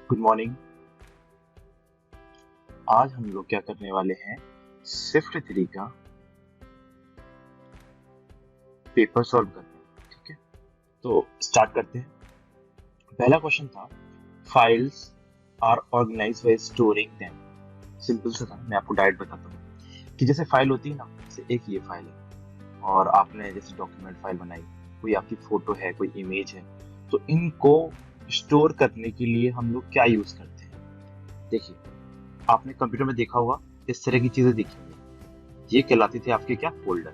Good morning. आज हम लोग क्या करने वाले हैं, शिफ्ट 3 का पेपर सॉल्व करते हैं। ठीक है, तो स्टार्ट करते हैं। पहला क्वेश्चन था, files are organised by storing them. Simple सा था, मैं आपको डायरेक्ट बताता हूँ कि जैसे फाइल होती है ना, जैसे एक ये फाइल है और आपने जैसे डॉक्यूमेंट फाइल बनाई, कोई आपकी फोटो है, कोई इमेज है, तो इनको स्टोर करने के लिए हम लोग क्या यूज करते हैं। देखिए, आपने कंप्यूटर में देखा होगा, इस तरह की चीजें देखी होंगी, ये कहलाती थी आपके क्या, फोल्डर।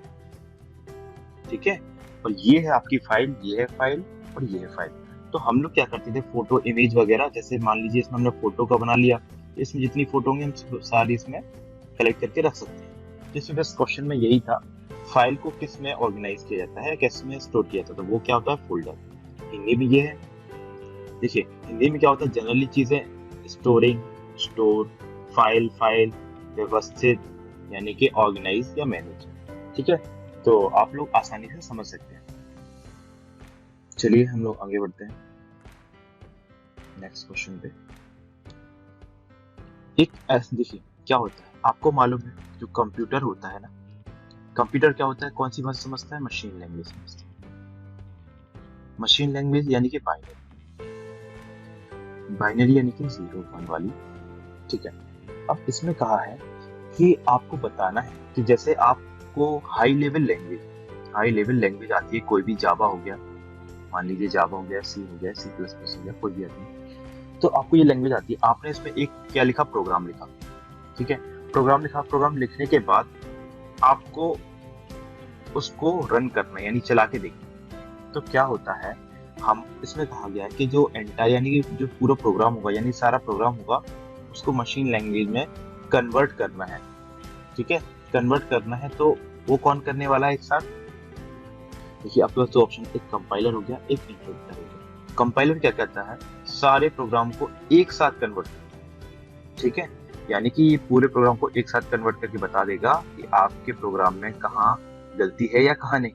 ठीक है, और ये है आपकी फाइल, ये है फाइल और ये है फाइल। तो हम लोग क्या करते थे, फोटो इमेज वगैरह, जैसे मान लीजिए इसमें हमने फोटो का बना लिया, इसमें जितनी फोटो होंगी हम सारी इसमें कलेक्ट करके रख सकते हैं। जिसमें बस क्वेश्चन में यही था, फाइल को किस में ऑर्गेनाइज किया जाता है, किस में स्टोर किया जाता है, तो वो क्या होता है, फोल्डर। हिंदी में ये है। देखिए, हिंदी में क्या होता है, जनरली चीजें स्टोरिंग, स्टोर, फाइल, व्यवस्थित, यानी कि ऑर्गेनाइज या मैनेज। ठीक है, तो आप लोग आसानी से समझ सकते हैं। चलिए हम लोग आगे बढ़ते हैं नेक्स्ट क्वेश्चन पे। एक ऐसे, देखिए क्या होता है, आपको मालूम है जो कंप्यूटर होता है ना, कंप्यूटर क्या होता है, कौन सी भाषा समझता है, मशीन लैंग्वेज समझता है। मशीन लैंग्वेज यानी कि बाइनरी यानी कि 0 1 वाली। ठीक है, अब इसमें कहा है कि आपको बताना है कि जैसे आपको हाई लेवल लैंग्वेज आती है, कोई भी जावा हो गया, मान लीजिए जावा हो गया, सी हो गया, C++ हो गया, कोई भी आती, तो आपको ये लैंग्वेज आती है। आपने इसमें एक क्या लिखा, प्रोग्राम लिखा। ठीक है, प्रोग्राम लिखने के बाद आपको उसको रन करना है, यानी चला के देखना। तो क्या होता है, हम इसमें कहा गया है कि जो एंटायर यानी कि जो पूरा प्रोग्राम होगा, यानी सारा प्रोग्राम होगा, उसको मशीन लैंग्वेज में कन्वर्ट करना है। ठीक है, कन्वर्ट करना है, तो वो कौन करने वाला है एक साथ। देखिए, आपके पास दो ऑप्शन, एक कंपाइलर हो गया, एक इंटरप्रेटर हो गया। कंपाइलर क्या करता है, सारे प्रोग्राम को एक साथ कन्वर्ट करता है। ठीक है, यानी कि ये पूरे प्रोग्राम को एक साथ कन्वर्ट करके बता देगा कि आपके प्रोग्राम में कहाँ गलती है या कहाँ नहीं।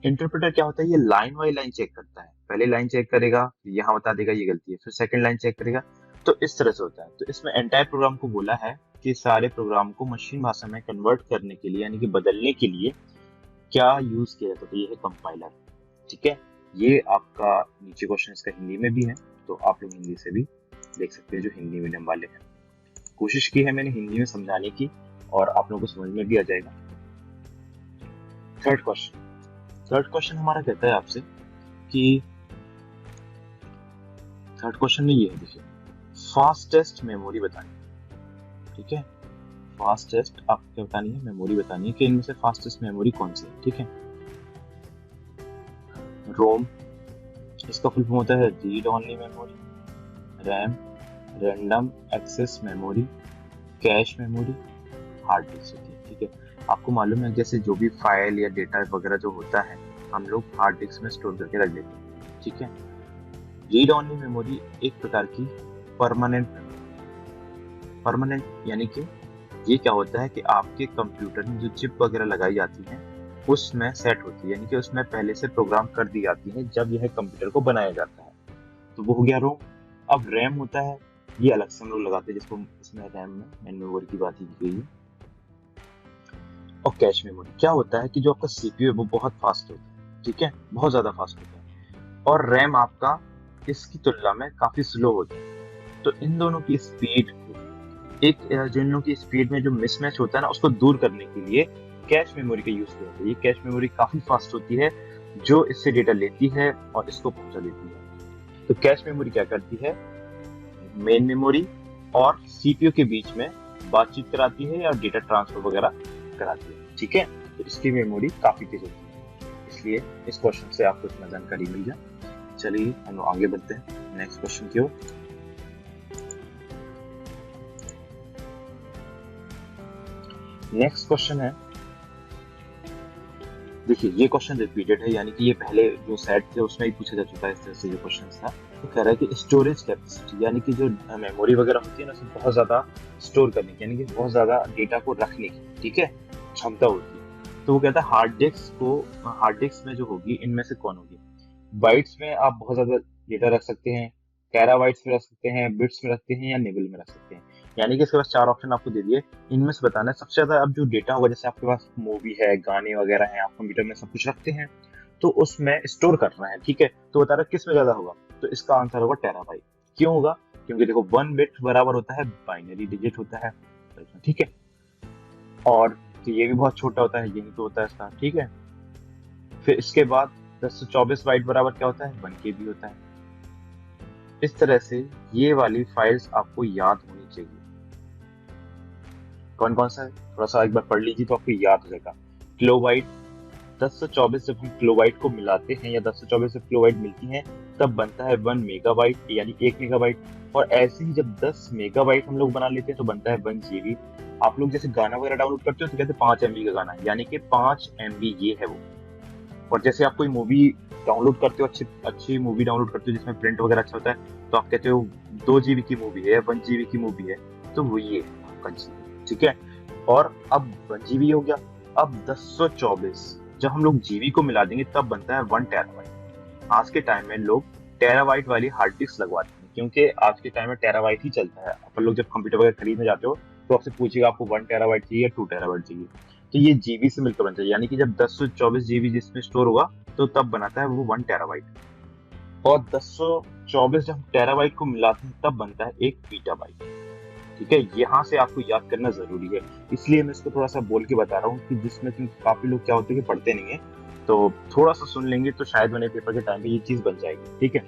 इंटरप्रेटर क्या होता है, ये लाइन बाई लाइन चेक करता है। पहले लाइन चेक करेगा, यहाँ बता देगा ये गलती है, फिर सेकंड लाइन चेक करेगा। तो इस तरह से होता है। तो इसमें एंटायर प्रोग्राम को बोला है कि सारे प्रोग्राम को मशीन भाषा में कन्वर्ट करने के लिए, यानी कि बदलने के लिए क्या यूज किया जाता है, तो ये है कंपाइलर। ठीक है, ये आपका नीचे क्वेश्चन इसका हिंदी में भी है, तो आप लोग हिंदी से भी देख सकते हैं जो हिंदी मीडियम वाले हैं। कोशिश की है मैंने हिंदी में समझाने की, और आप लोगों को समझ में भी आ जाएगा। थर्ड क्वेश्चन हमारा कहता है आपसे कि थर्ड क्वेश्चन में ये है, देखिए, फास्टेस्ट मेमोरी बतानी। ठीक है, फास्टेस्ट आपको क्या बतानी है, मेमोरी बतानी है कि इनमें से फास्टेस्ट मेमोरी कौन सी है। ठीक है, रोम, इसका फुल फॉर्म होता है read only memory, RAM, random access memory, cache memory, hard disk होती है। ठीक है, आपको मालूम है जैसे जो भी फाइल या डेटा वगैरह जो होता है, हम लोग हार्ड डिस्क में स्टोर करके रख देते हैं। ठीक है, रीड ओनली मेमोरी एक प्रकार की परमानेंट यानी कि ये क्या होता है कि आपके कंप्यूटर में जो चिप वगैरह लगाई जाती है उसमें सेट होती है, यानी कि उसमें पहले से प्रोग्राम कर दी जाती है जब यह कंप्यूटर को बनाया जाता है। तो वो हो गया रोम। अब रैम होता है, ये अलग से हम लोग लगाते हैं, जिसको इसमें रैम में मेन मेमोरी की बात ही की गई है। और कैश मेमोरी क्या होता है कि जो आपका सीपीयू है वो बहुत फास्ट होता है। ठीक है, बहुत ज्यादा फास्ट होता है, और रैम आपका इसकी तुलना में काफी स्लो होता है। तो इन दोनों की स्पीड, जिन लोगों की स्पीड में जो मिसमैच होता है ना, उसको दूर करने के लिए कैश मेमोरी का यूज किया जाता है। ये कैश मेमोरी काफी फास्ट होती है, जो इससे डेटा लेती है और इसको पहुंचा देती है। तो कैश मेमोरी क्या करती है, मेन मेमोरी और सीपीयू के बीच में बातचीत कराती है या डेटा ट्रांसफर वगैरह कराती है। ठीक है, तो इसकी मेमोरी काफी तेज होती है, इसलिए इस क्वेश्चन से आपको इतना जानकारी मिल जाए। चलिए हम लोग आगे बढ़ते हैं नेक्स्ट क्वेश्चन की ओर। नेक्स्ट क्वेश्चन है, देखिए ये क्वेश्चन रिपीटेड है, यानी कि ये पहले जो सेट थे उसमें ही पूछा जा चुका है इस तरह से जो क्वेश्चन था। तो कह रहा है कि स्टोरेज कैपेसिटी, यानी कि जो मेमोरी वगैरह होती है ना, उसमें बहुत ज्यादा स्टोर करने की, यानी कि बहुत ज्यादा डेटा को रखने की, ठीक है, क्षमता होती है। तो वो कहता है हार्ड डिस्क में जो होगी इनमें से कौन होगी। बाइट्स में आप बहुत ज्यादा डेटा रख सकते हैं, टेराबाइट्स में रख सकते हैं, बिट्स में रखते हैं, या निबल में रख सकते हैं। यानी कि इसके पास 4 ऑप्शन आपको दे दिए, इनमें से बताना है सबसे ज्यादा। अब जो डेटा होगा, जैसे आपके पास मूवी है, गाने वगैरह हैं, आप कंप्यूटर में सब कुछ रखते हैं, तो उसमें स्टोर करना है, ठीक है। तो बता रहा किस में ज्यादा होगा, तो इसका आंसर होगा टेराबाइट। क्यों होगा, क्योंकि देखो 1 बिट बराबर होता है बाइनरी डिजिट होता है, ठीक है। और तो ये भी बहुत छोटा होता है, यही तो होता है इसका, ठीक है। फिर इसके बाद 1024 बाइट बराबर क्या होता है, 1 KB होता है। इस तरह से ये वाली फाइल्स आपको याद होनी चाहिए। कौन कौन सा है, थोड़ा सा एक बार पढ़ लीजिए तो आपको याद हो जाएगा। किलोबाइट, 1024 जब हम किलोबाइट को मिलाते हैं या 1024 से किलोबाइट मिलती हैं, तब बनता है 1 मेगाबाइट, यानी 1 मेगाबाइट। और ऐसे ही जब 10 मेगाबाइट हम लोग बना लेते हैं तो बनता है 1 GB। आप लोग जैसे गाना वगैरह डाउनलोड करते हो तो कहते हैं 5 MB का गाना है, यानी कि 5 MB ये है वो। और जैसे आप कोई मूवी डाउनलोड करते हो, अच्छी अच्छी मूवी डाउनलोड करते हो जिसमें प्रिंट वगैरह अच्छा होता है, तो आप कहते हो 2 GB की मूवी है, 1 GB की मूवी है, तो वो ये है आपका GB, ठीक है। और अब 1 GB हो गया। अब 1024 जब हम लोग जीबी को मिला देंगे तब बनता है 1 टेराबाइट। आज के टाइम में लोग टेराबाइट वाली हार्ड डिस्क लगवाते हैं, क्योंकि आज के टाइम में टेराबाइट ही चलता है। अपन लोग जब कंप्यूटर वगैरह खरीदने जाते हो तो आपसे पूछेगा आपको 1 टेराबाइट चाहिए या 2 टेराबाइट चाहिए, तो ये जीबी से मिलकर बनता है। यानी कि जब 1024 जीबी जिसमें स्टोर होगा तो तब बनाता है वो 1 टेराबाइट। और 1024 जब टेराबाइट को मिलाते हैं तब बनता है 1 पीटाबाइट, ठीक है। यहाँ से आपको याद करना जरूरी है, इसलिए मैं इसको थोड़ा सा बोल के बता रहा हूँ कि जिसमें काफी लोग क्या होते हैं कि पढ़ते नहीं है, तो थोड़ा सा सुन लेंगे तो शायद बने पेपर के टाइम पे ये चीज बन जाएगी, ठीक है।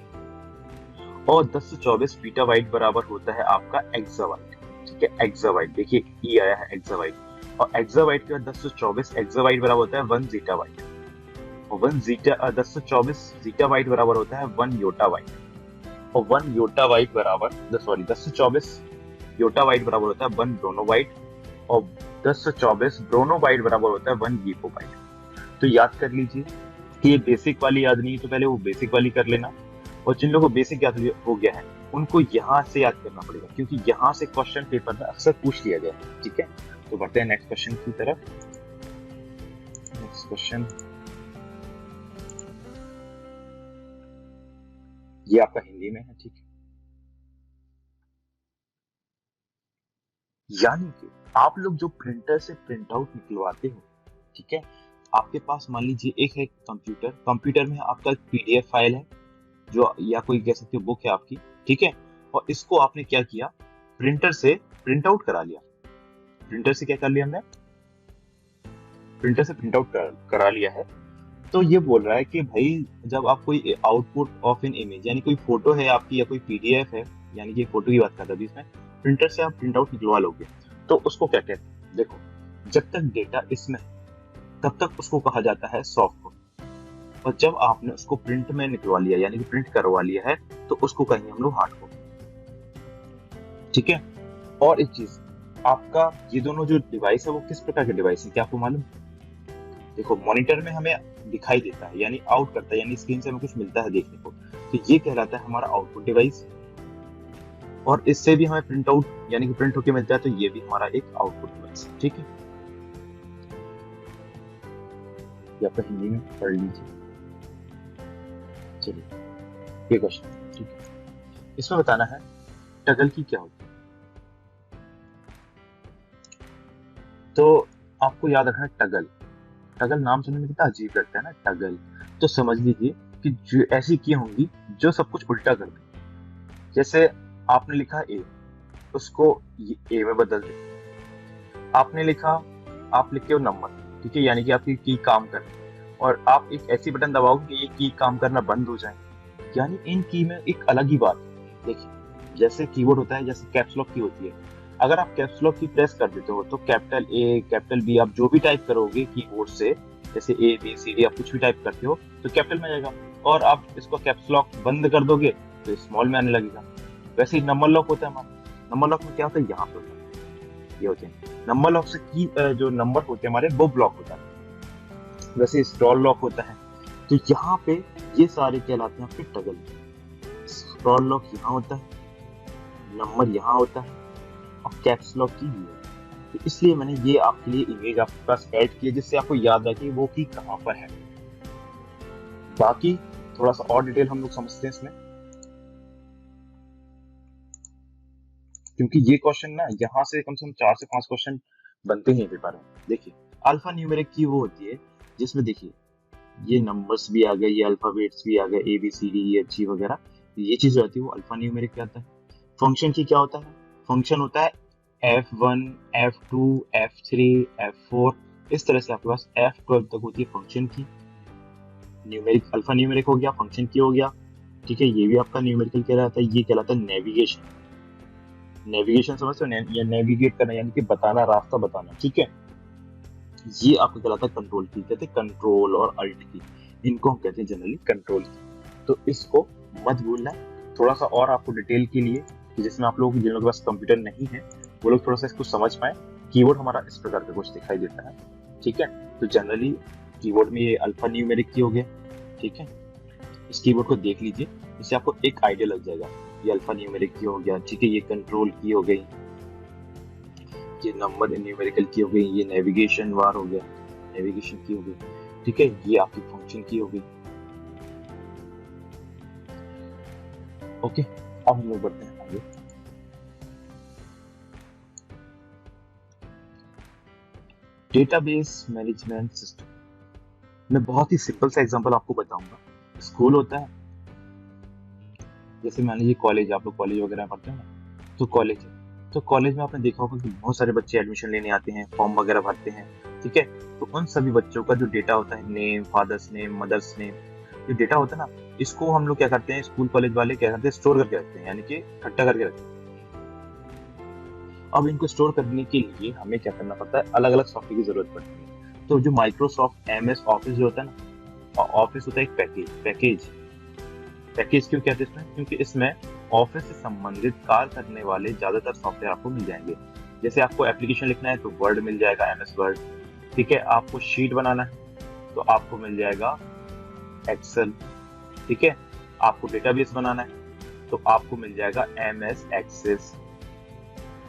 और 1024 पीटाबाइट बराबर होता है आपका एक्साबाइट, ठीक है। एक्साबाइट देखिए ई आया है एक्साबाइट, और एक्साबाइट के बाद 1024 एक्साबाइट बराबर होता है 1 जीटाबाइट, और 1024 जीटाबाइट बराबर होता है 1 योटाबाइट, और 1 योटाबाइट बराबर 1024 योटाबाइट बराबर होता है 1 ब्रोनोबाइट, और 1024 ब्रोनोबाइट बराबर होता है 1 गीगाबाइट। तो याद कर लीजिए कि ये बेसिक वाली याद नहीं है तो पहले वो बेसिक वाली कर लेना, और जिन लोगों को बेसिक याद हो गया है उनको यहाँ से याद करना पड़ेगा, क्योंकि यहाँ से क्वेश्चन पेपर में अक्सर पूछ लिया गया है, ठीक है। तो बढ़ते हैं नेक्स्ट क्वेश्चन की तरफ। नेक्स्ट क्वेश्चन ये आपका हिंदी में है, ठीक है। यानी कि आप लोग जो प्रिंटर से प्रिंट आउट निकलवाते हो, ठीक है, आपके पास मान लीजिए एक है कंप्यूटर में आपका एक पीडीएफ फाइल है, जो या कोई कह सकते हो बुक है आपकी, ठीक है। और इसको आपने क्या किया, प्रिंटर से प्रिंट आउट करा लिया। प्रिंटर से क्या कर लिया हमने, प्रिंटर से प्रिंट आउट करा लिया है। तो ये बोल रहा है कि भाई जब आप कोई आउटपुट ऑफ एन इमेज, यानी कोई फोटो है आपकी या कोई पीडीएफ है, यानी कि फोटो की बात करता है इसमें, प्रिंटर से आप प्रिंट आउट निकलवा लोगे तो उसको क्या कहते हैं, देखो जब तक डेटा इसमें तब तक उसको कहा जाता है सॉफ्ट कॉपी, और जब आपने उसको प्रिंट में निकलवा लिया यानी कि प्रिंट करवा लिया है तो उसको कहेंगे हम लोग हार्ड कॉपी, ठीक है। और एक चीज, आपका ये दोनों जो डिवाइस है वो किस प्रकार के डिवाइस है, क्या आपको मालूम। देखो मॉनिटर में हमें दिखाई देता है, यानी आउट करता है, यानी स्क्रीन से हमें कुछ मिलता है देखने को, तो ये कहलाता है हमारा आउटपुट डिवाइस। और इससे भी हमें प्रिंट आउट यानी कि प्रिंट होके मिलता है, तो ये भी हमारा एक आउटपुट डिवाइस है, ठीक है। ये आपका हिंदी में पढ़ लीजिए। चलिए ये क्वेश्चन, ठीक है, इसमें बताना है टगल की क्या होती है। तो आपको याद रखना टगल, टगल नाम सुनने में कितना अजीब लगता है ना, टगल। तो समझ लीजिए कि जो ऐसी की होंगी जो सब कुछ उल्टा कर दे। जैसे आपने लिखा ए, उसको ए में बदल दे। आपने लिखा, आप लिखते हो नंबर, ठीक है, यानी कि आपकी की काम कर रही है, और आप एक ऐसी बटन दबाओगे कि ये की काम करना बंद हो जाए, यानी इन की में एक अलग ही बात है। देखिए जैसे कीबोर्ड होता है, जैसे कैप्स लॉक की होती है, अगर आप कैप्स लॉक की प्रेस कर देते हो तो कैपिटल ए कैपिटल बी आप जो भी टाइप करोगे कीबोर्ड से, जैसे ए बी सी डी आप कुछ भी टाइप करते हो तो कैपिटल में आएगा, और आप इसको कैप्स लॉक बंद कर दोगे तो स्मॉल में आने लगेगा। वैसे ही नंबर लॉक होता है हमारा, नंबर लॉक में क्या होता है, यहाँ पे होता है, ये होते हैं नंबर लॉक से की जो नंबर होते हैं हमारे वो ब्लॉक होता है। वैसे स्क्रॉल लॉक होता है, तो यहाँ पे ये सारे कहलाते हैं आपके टगल। स्क्रॉल लॉक यहाँ होता है, नंबर यहाँ होता है, और कैप्स लॉक की ये, तो इसलिए मैंने ये आपके लिए इमेज आपके पास ऐड की है, जिससे आपको याद रहे कि वो की कहाँ पर है। बाकी थोड़ा सा और डिटेल हम लोग समझते हैं इसमें, क्योंकि ये क्वेश्चन ना यहाँ से कम से कम 4 से 5 क्वेश्चन बनते हैं पेपर में। देखिए अल्फा न्यूमेरिक की वो होती है जिसमें देखिए ये नंबर्स भी आ गए, ये अल्फाबेट्स भी आ गए, A B C D E F G वगैरह, ये चीज होती है वो अल्फा न्यूमेरिक पे आता है। फंक्शन की क्या होता है? फंक्शन होता है F1, F2, F3, F4, इस तरह से आपके पास F12 तक होती है फंक्शन की। न्यूमेरिक अल्फा न्यूमेरिक हो गया, फंक्शन की हो गया, ठीक है। ये भी आपका न्यूमेरिकल कहलाता है। ये कहलाता है नेविगेशन। नेविगेशन समझते हो, या नेविगेट करना यानी कि बताना, रास्ता बताना, ठीक है। ये आपको कहलाता है कंट्रोल की। कहते हैं कंट्रोल और अल्ट की, इनको हम कहते हैं जनरली कंट्रोल की। तो इसको मत भूलना। थोड़ा सा और आपको डिटेल के लिए कि जिसमें आप लोग जिन लोगों के पास कंप्यूटर नहीं है वो लोग थोड़ा सा इसको समझ पाए, कीबोर्ड हमारा इस प्रकार का कुछ दिखाई देता है, ठीक है। तो जनरली कीबोर्ड में ये अल्फा न्यूमेरिक की हो गया, ठीक है। इस कीबोर्ड को देख लीजिए, इससे आपको एक आइडिया लग जाएगा। ये अल्फा न्यूमेरिक की हो गया, ठीक है। ये कंट्रोल की हो गई, ये नंबर न्यूमेरिकल की हो गई, ये नेविगेशन बार हो गया, नेविगेशन की हो गई, ठीक है। ये आपकी फंक्शन की हो गई, ओके। अब हम लोग बढ़ते हैं आगे। Database management system. मैं बहुत ही सिंपल सा एग्जांपल आपको बताऊंगा। स्कूल होता है, जैसे मान लीजिए कॉलेज, आप लोग कॉलेज वगैरह पढ़ते हैं ना, तो कॉलेज है। तो कॉलेज में आपने देखा होगा कि बहुत सारे बच्चे एडमिशन लेने आते हैं, फॉर्म वगैरह भरते हैं, ठीक है। तो उन सभी बच्चों का जो डेटा होता है, name, father's name, mother's name, जो डेटा होता है ना, इसको हम लोग क्या करते हैं, स्कूल कॉलेज वाले क्या करते हैं, स्टोर करके रखते हैं, यानी कि इकट्ठा करके रखते हैं। अब इनको स्टोर करने के लिए हमें क्या करना पड़ता है, अलग अलग सॉफ्टवेयर की जरूरत पड़ती है। तो जो माइक्रोसॉफ्ट MS ऑफिस जो होता है ना, ऑफिस होता है एक पैकेज क्यों कहते हैं इसमें? क्योंकि इसमें ऑफिस से संबंधित कार्य करने वाले ज्यादातर सॉफ्टवेयर आपको मिल जाएंगे। जैसे आपको एप्लीकेशन लिखना है तो वर्ड मिल जाएगा, MS वर्ड, ठीक है। आपको शीट बनाना है तो आपको मिल जाएगा एक्सेल, ठीक है। आपको डेटाबेस बनाना है तो आपको मिल जाएगा MS एक्सेस।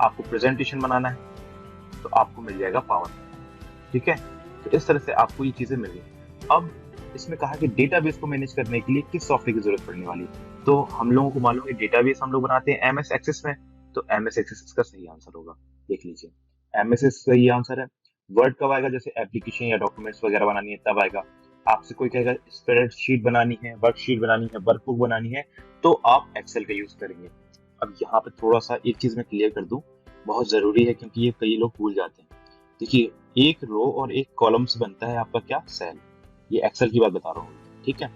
आपको प्रेजेंटेशन बनाना है तो आपको मिल जाएगा पावर, ठीक है। तो इस तरह से आपको ये चीजें मिल गई। अब इसमें कहा कि डेटाबेस को मैनेज करने के लिए किस सॉफ्टवेयर की जरूरत पड़ने वाली है। तो हम लोगों को मालूम है डेटाबेस हम लोग बनाते हैं MS एक्सेस में, तो MS एक्सेस इसका सही आंसर होगा। देख लीजिए MS सही आंसर है। वर्ड कब आएगा? जैसे एप्लीकेशन या डॉक्यूमेंट्स वगैरह बनानी है तब आएगा। आपसे कोई कहेगा स्प्रेडशीट बनानी है, वर्कशीट बनानी है, वर्कबुक बनानी है, तो आप एक्सेल का यूज करेंगे। अब यहाँ पे थोड़ा सा एक चीज मैं क्लियर कर दूं, बहुत जरूरी है, क्योंकि ये कई लोग भूल जाते हैं। देखिए एक रो और एक कॉलम से बनता है आपका क्या, सेल। ये एक्सेल की बात बता रहा हूँ, ठीक है।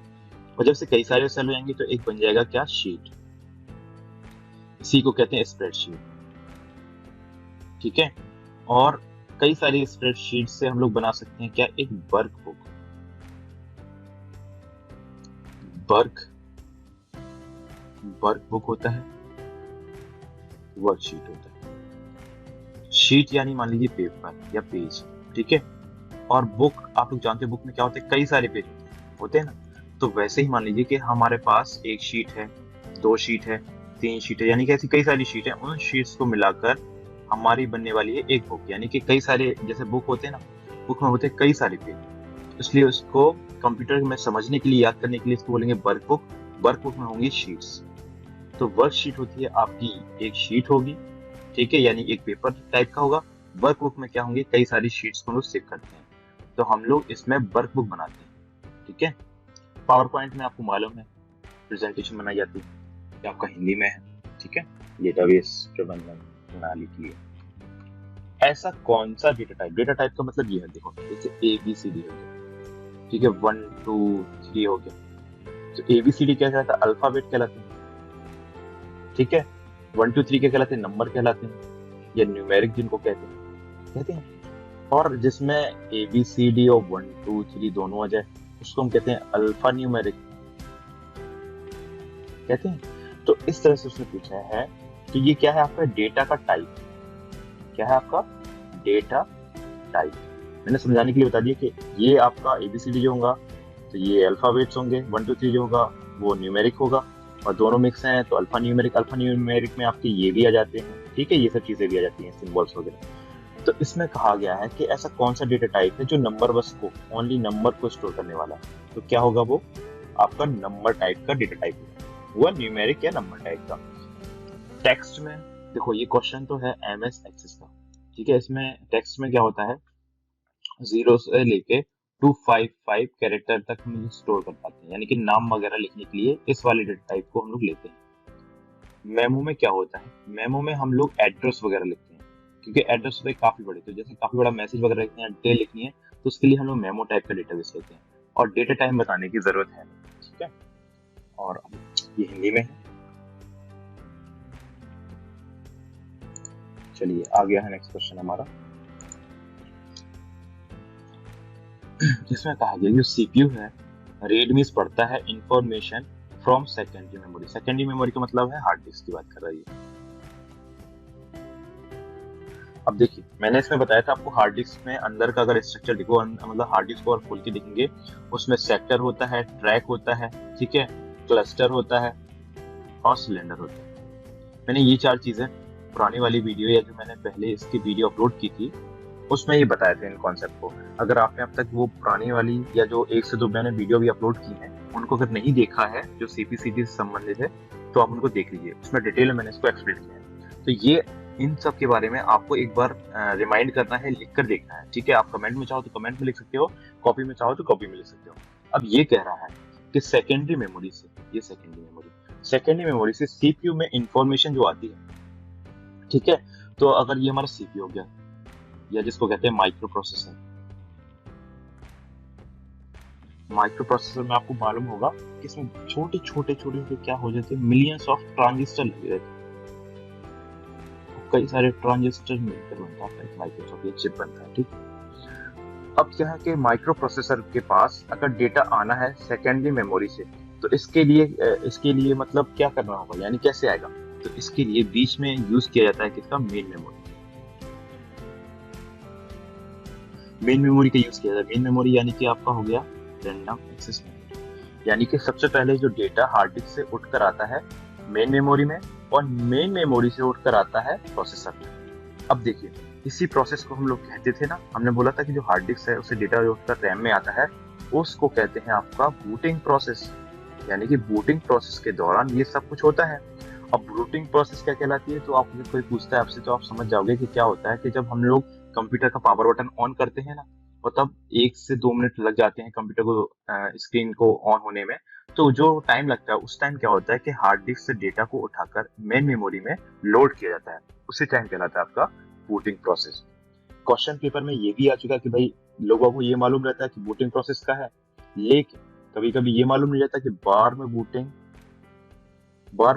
और जब से कई सारे सेल हो जाएंगे तो एक बन जाएगा क्या, शीट। इसी को कहते हैं स्प्रेडशीट, ठीक है। और कई सारी स्प्रेडशीट से हम लोग बना सकते हैं क्या, एक वर्कबुक। वर्कबुक होता है, वर्कशीट होता है। शीट यानी मान लीजिए पेपर या पेज, ठीक है। और बुक आप लोग जानते हैं, बुक में क्या होते हैं, कई सारे पेज होते हैं ना। तो वैसे ही मान लीजिए कि हमारे पास एक शीट है, 2 शीट है, 3 शीट है, यानी कि ऐसी कई सारी शीट है। उन शीट्स को मिलाकर हमारी बनने वाली है एक बुक। यानी कि कई सारे, जैसे बुक होते हैं ना, बुक में होते हैं कई सारे पेज, इसलिए उसको कंप्यूटर में समझने के लिए, याद करने के लिए इसको बोलेंगे वर्कबुक। वर्कबुक में होंगी शीट्स। तो वर्कशीट होती है आपकी एक शीट होगी, ठीक है, यानी एक पेपर टाइप का होगा। वर्कबुक में क्या होंगे, कई सारी शीट्स को हम लोग सेव करते हैं, तो हम लोग इसमें वर्कबुक बनाते हैं, ठीक है। पावर पॉइंट में आपको मालूम है प्रेजेंटेशन बनाई जाती है, ये आपका हिंदी में है, ठीक है। डेटाबेस प्रबंधन प्रणाली की है। ऐसा कौन सा डेटा टाइप का मतलब ये है, देखो जैसे ABCD हो गया, ठीक है, 1 2 3 हो गया। तो ABCD क्या कहलाता है, अल्फाबेट कहलाते हैं, ठीक है। 1 2 3 क्या कहलाते हैं, नंबर कहलाते हैं, या न्यूमेरिक जिनको कहते हैं। और जिसमें ABCD और 1 2 3 दोनों आ जाए उसको हम कहते हैं अल्फा न्यूमेरिक कहते हैं। तो इस तरह से उसने पूछा है कि ये क्या है आपका डेटा का टाइप, क्या है आपका डेटा टाइप। मैंने समझाने के लिए बता दिया कि ये आपका ABCD जो होगा तो ये अल्फाबेट्स होंगे, 1 2 3 जो होगा वो न्यूमेरिक होगा, और दोनों मिक्स हैं तो अल्फा न्यूमेरिक में आपके ये भी आ जाते हैं, ठीक है, ये सब चीजें भी आ जाती हैं, सिंबल्स वगैरह। तो इसमें कहा गया है कि ऐसा कौन सा डेटा टाइप है जो नंबर बस को, ओनली नंबर को स्टोर करने वाला है। तो क्या होगा वो? आपका नंबर टाइप का डेटा टाइप है, हुआ न्यूमेरिक या नंबर टाइप का। टेक्स्ट में देखो, ये क्वेश्चन तो है एमएस एक्सेस का, ठीक है। इसमें टेक्स्ट में क्या होता है, 0 से लेके 255 कैरेक्टर तक हम स्टोर कर पाते हैं, यानी कि नाम वगैरह लिखने के लिए इस वाले डेटा टाइप को हम लोग लेते हैं। मेमो में क्या होता है, मेमो में हम लोग एड्रेस वगैरह लिखते हैं, क्योंकि एड्रेस होता है काफी बड़े, तो जैसे काफी बड़ा मैसेज वगैरह लिखते हैं, डिटेल लिखनी है, तो उसके लिए हम लोग मेमो टाइप का डेटाबेस लेते हैं, और डेटा टाइप बताने की जरूरत है, ठीक है। और ये हिंदी में है। चलिए आ गया है नेक्स्ट क्वेश्चन हमारा, जिसमें कहा गया जो सीपीयू है रीड मीन्स पढ़ता है information from secondary memory. Secondary memory का मतलब है हार्ड डिस्क की बात कर रही है। अब देखिए, मैंने इसमें बताया था आपको हार्ड डिस्क में अंदर का अगर स्ट्रक्चर देखो, मतलब हार्ड डिस्क को और खोल के देखेंगे, उसमें सेक्टर होता है, ट्रैक होता है, ठीक है, क्लस्टर होता है और सिलेंडर होता है। मैंने ये 4 चीजें पुरानी वाली वीडियो या जो मैंने पहले इसकी वीडियो अपलोड की थी उसमें ये बताए थे इन कॉन्सेप्ट को। अगर आपने अब तक वो पुरानी वाली या जो 1 से 2 मैंने वीडियो भी अपलोड की है उनको अगर नहीं देखा है जो सीपीसीटी से संबंधित है, तो आप उनको देख लीजिए, उसमें डिटेल में मैंने इसको एक्सप्लेन किया है। तो ये इन सब के बारे में आपको एक बार रिमाइंड करना है, लिख कर देखना है, ठीक है। आप कमेंट में चाहो तो कमेंट में लिख सकते हो, कॉपी में चाहो तो कॉपी में लिख सकते हो। अब ये कह रहा है कि सेकेंडरी मेमोरी से, ये सेकेंडरी मेमोरी से सीपीयू में इंफॉर्मेशन जो आती है, ठीक है। तो अगर ये हमारा सीपीयू हो गया, या जिसको कहते हैं माइक्रो प्रोसेसर, माइक्रो प्रोसेसर में आपको मालूम होगा कि इसमें छोटे छोटे क्या हो जाते हैं, मिलियंस ऑफ ट्रांजिस्टर लगे रहते हैं, कई सारे ट्रांजिस्टर मिलकर बनता है माइक्रोसॉफ्ट ये चिप बनता है, ठीक है। अब क्या है कि माइक्रो प्रोसेसर के पास अगर डेटा आना है सेकेंडरी मेमोरी से, तो इसके लिए मतलब क्या करना होगा, यानी कैसे आएगा, तो इसके लिए बीच में यूज किया जाता है किसका, मेन मेमोरी का यूज किया जाता है। मेन मेमोरी यानी कि आपका हो गया रैंडम एक्सेस मेमोरी, यानी कि सबसे पहले जो डेटा हार्ड डिस्क से उठकर आता है मेन मेमोरी में, और मेन मेमोरी से उठकर आता है प्रोसेसर में। अब देखिए, इसी प्रोसेस को हम लोग कहते थे ना, हमने बोला था कि जो हार्ड डिस्क है उसे डेटा जो उठकर रैम में आता है उसको कहते हैं आपका बूटिंग प्रोसेस, यानी कि बूटिंग प्रोसेस के दौरान ये सब कुछ होता है। अब बूटिंग प्रोसेस क्या कहलाती है, तो आपको कोई पूछता है आपसे तो आप समझ जाओगे कि क्या होता है कि जब हम लोग कंप्यूटर का पावर बटन ऑन करते हैं ना, और तब 1 से 2 मिनट लग जाते हैं कंप्यूटर को स्क्रीन को ऑन होने में, तो जो टाइम लगता है उस टाइम क्या होता है कि हार्ड डिस्क से डेटा को उठाकर मेन मेमोरी में लोड किया जाता है, उसी टाइम कहलाता है आपका बूटिंग प्रोसेस। क्वेश्चन पेपर में ये भी आ चुका है कि भाई लोगों को ये मालूम रहता है कि बूटिंग प्रोसेस का है, लेकिन कभी कभी ये मालूम नहीं रहता कि बार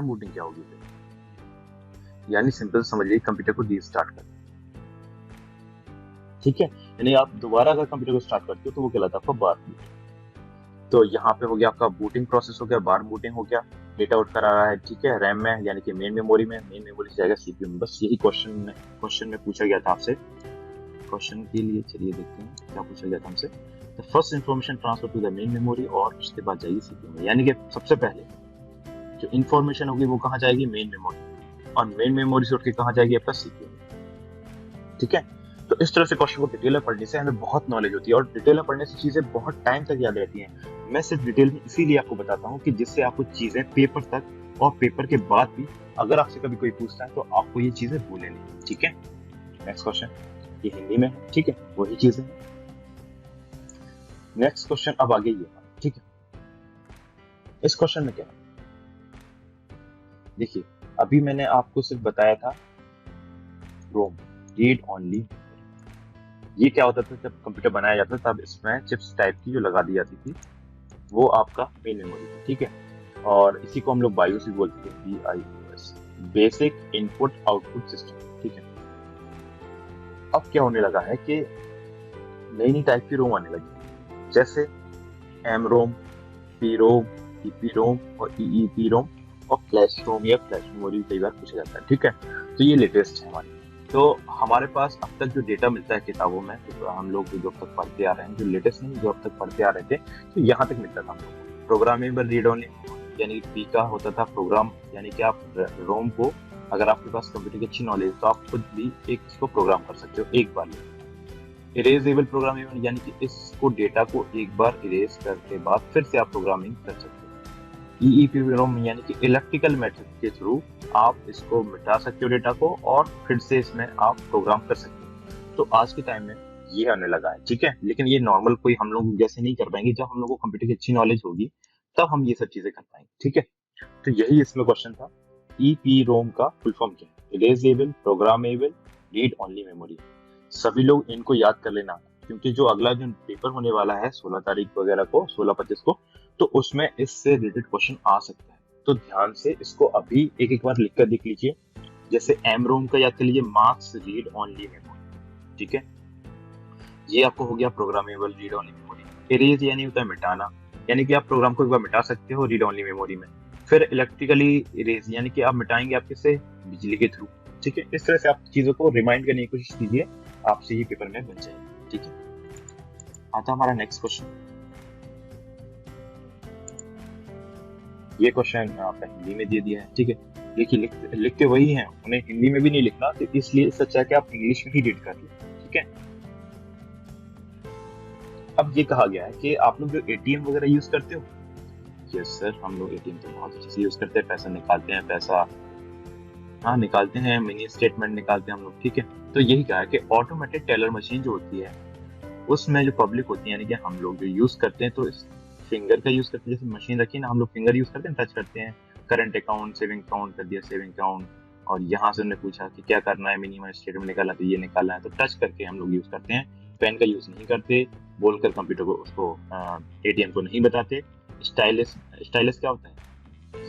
बूटिंग क्या होगी, यानी सिंपल समझिए कंप्यूटर को रीस्टार्ट करना, ठीक है। यानी आप दोबारा अगर कंप्यूटर को स्टार्ट करते हो तो वो कहलाता है आपका बार बूटिंग। तो यहाँ पे हो गया आपका बूटिंग प्रोसेस हो गया, बार बूटिंग हो गया, डेटा उठकर आ रहा है, ठीक है, रैम में यानी कि मेन मेमोरी में, मेन मेमोरी से जाएगा सीपीयू में। बस यही क्वेश्चन में पूछा गया था आपसे। क्वेश्चन के लिए चलिए देखते हैं क्या पूछा गया था हमसे। The first information transfer to the main memory, और उसके बाद जाएगी सीपीयू में, यानी कि सबसे पहले जो इन्फॉर्मेशन होगी वो कहाँ जाएगी, मेन मेमोरी, और मेन मेमोरी से उठ के कहाँ जाएगी आपका सीपीयू में, ठीक है। तो इस तरह से क्वेश्चन को डिटेल में पढ़ने से हमें बहुत नॉलेज होती है, और डिटेल में पढ़ने से चीजें बहुत टाइम तक याद रहती हैं। मैं सिर्फ डिटेल में इसीलिए आपको बताता हूँ कि जिससे आपको चीजें पेपर तक और पेपर के बाद भी अगर आपसे कभी कोई पूछता है तो आपको ये चीजें भूले नहीं, ठीक है। नेक्स्ट क्वेश्चन ये हिंदी में है, ठीक है, वही चीजें। नेक्स्ट क्वेश्चन अब आगे ये, ठीक है। इस क्वेश्चन में क्या है, देखिए अभी मैंने आपको सिर्फ बताया था रोम, रीड ओनली। ये क्या होता था, जब कंप्यूटर बनाया जाता था तब इसमें चिप्स टाइप की जो लगा दी जाती थी वो आपका मेन मेमोरी थी, ठीक है। और इसी को हम लोग बायोस भी बोलते थे, BIOS, basic input output system, ठीक है। अब क्या होने लगा है कि नई नई टाइप की रोम आने लगी, जैसे एम रोम, पी रोम, ईपी रोम और EEP रोम, और फ्लैश रोम या फ्लैश मेमोरी कई बार पूछा जाता है, ठीक है। तो ये लेटेस्ट है हमारी। तो हमारे पास अब तक जो डेटा मिलता है किताबों में, तो हम लोग जो अब तक पढ़ते आ रहे हैं, जो लेटेस्ट नहीं जो अब तक पढ़ते आ रहे थे, तो यहाँ तक मिलता था हम लोग। प्रोग्रामेबल रीड ओनली, यानी पी का होता था प्रोग्राम, यानी कि आप रोम को अगर आपके पास कंप्यूटर की अच्छी नॉलेज है तो आप खुद भी एक इसको प्रोग्राम कर सकते हो एक बार में। इरेजेबल प्रोग्रामिंग यानी कि इसको डेटा को एक बार इरेज करके बाद फिर से आप प्रोग्रामिंग कर सकते हो। ईईपीआरओएम यानी कि इलेक्ट्रिकल मेथड के थ्रू आप इसको मिटा सकते हो डेटा को और फिर से इसमें आप प्रोग्राम कर सकते हो। तो आज के टाइम में ये आने लगा है, ठीक है, लेकिन ये नॉर्मल कोई हम लोग जैसे नहीं कर पाएंगे। जब हम लोग को कंप्यूटर की अच्छी नॉलेज होगी तब हम ये सब चीजें कर पाएंगे, ठीक है। तो यही इसमें क्वेश्चन था, ईपीरोम का फुल फॉर्म क्या है? Erasable, programmable, read only memory. सभी लोग इनको याद कर लेना, क्योंकि जो अगला जो पेपर होने वाला है 16 तारीख वगैरह को, 16-25 को, तो उसमें इससे रिलेटेड क्वेश्चन आ सकता है। तो ध्यान से इसको अभी एक एक बार लिख कर देख लीजिए। जैसे एमरोम का याद कर लीजिए, मार्क्स रीड ओनली मेमोरी, ठीक है। ये आपको हो गया programmable read only memory. Erase यानी होता है मिटाना, यानी कि आप प्रोग्राम को एक बार मिटा सकते हो रीड ओनली मेमोरी में। फिर इलेक्ट्रिकली इरेज यानी कि आप मिटाएंगे आप किससे? बिजली के थ्रू, ठीक है। इस तरह से आप चीजों को रिमाइंड करने की कोशिश कीजिए, आपसे ये पेपर में बन जाएगा, ठीक है। आता हमारा नेक्स्ट क्वेश्चन। ये क्वेश्चन आपका हिंदी में दे दिया है, ठीक है। देखिए लिख के वही है, उन्हें हिंदी में भी नहीं लिखना, तो इसलिए सच है कि आप इंग्लिश में ही रीड कर लो, ठीक है। अब ये कहा गया है कि आप लोग जो एटीएम वगैरह यूज करते हो। यस सर, हम लोग एटीएम तो बहुत अच्छे से यूज करते हैं, पैसा निकालते हैं, पैसा हाँ निकालते हैं, मिनी स्टेटमेंट निकालते हैं हम लोग, ठीक है। तो यही कहा है कि ऑटोमेटेड टेलर मशीन जो होती है उसमें जो पब्लिक होती है, यानी कि हम लोग जो यूज करते हैं, तो इस फिंगर का यूज करते हैं। जैसे मशीन रखी है ना, हम लोग फिंगर यूज करते हैं, टच करते हैं, करंट अकाउंट, सेविंग अकाउंट कर दिया, सेविंग अकाउंट, और यहाँ से उन्होंने पूछा कि क्या करना है, मिनिमम स्टेटमेंट निकालना, तो ये निकालना है, तो टच करके हम लोग यूज करते हैं। पेन का यूज नहीं करते, बोलकर कंप्यूटर को उसको एटीएम को नहीं बताते। स्टाइलिस, स्टाइलिस क्या होता है?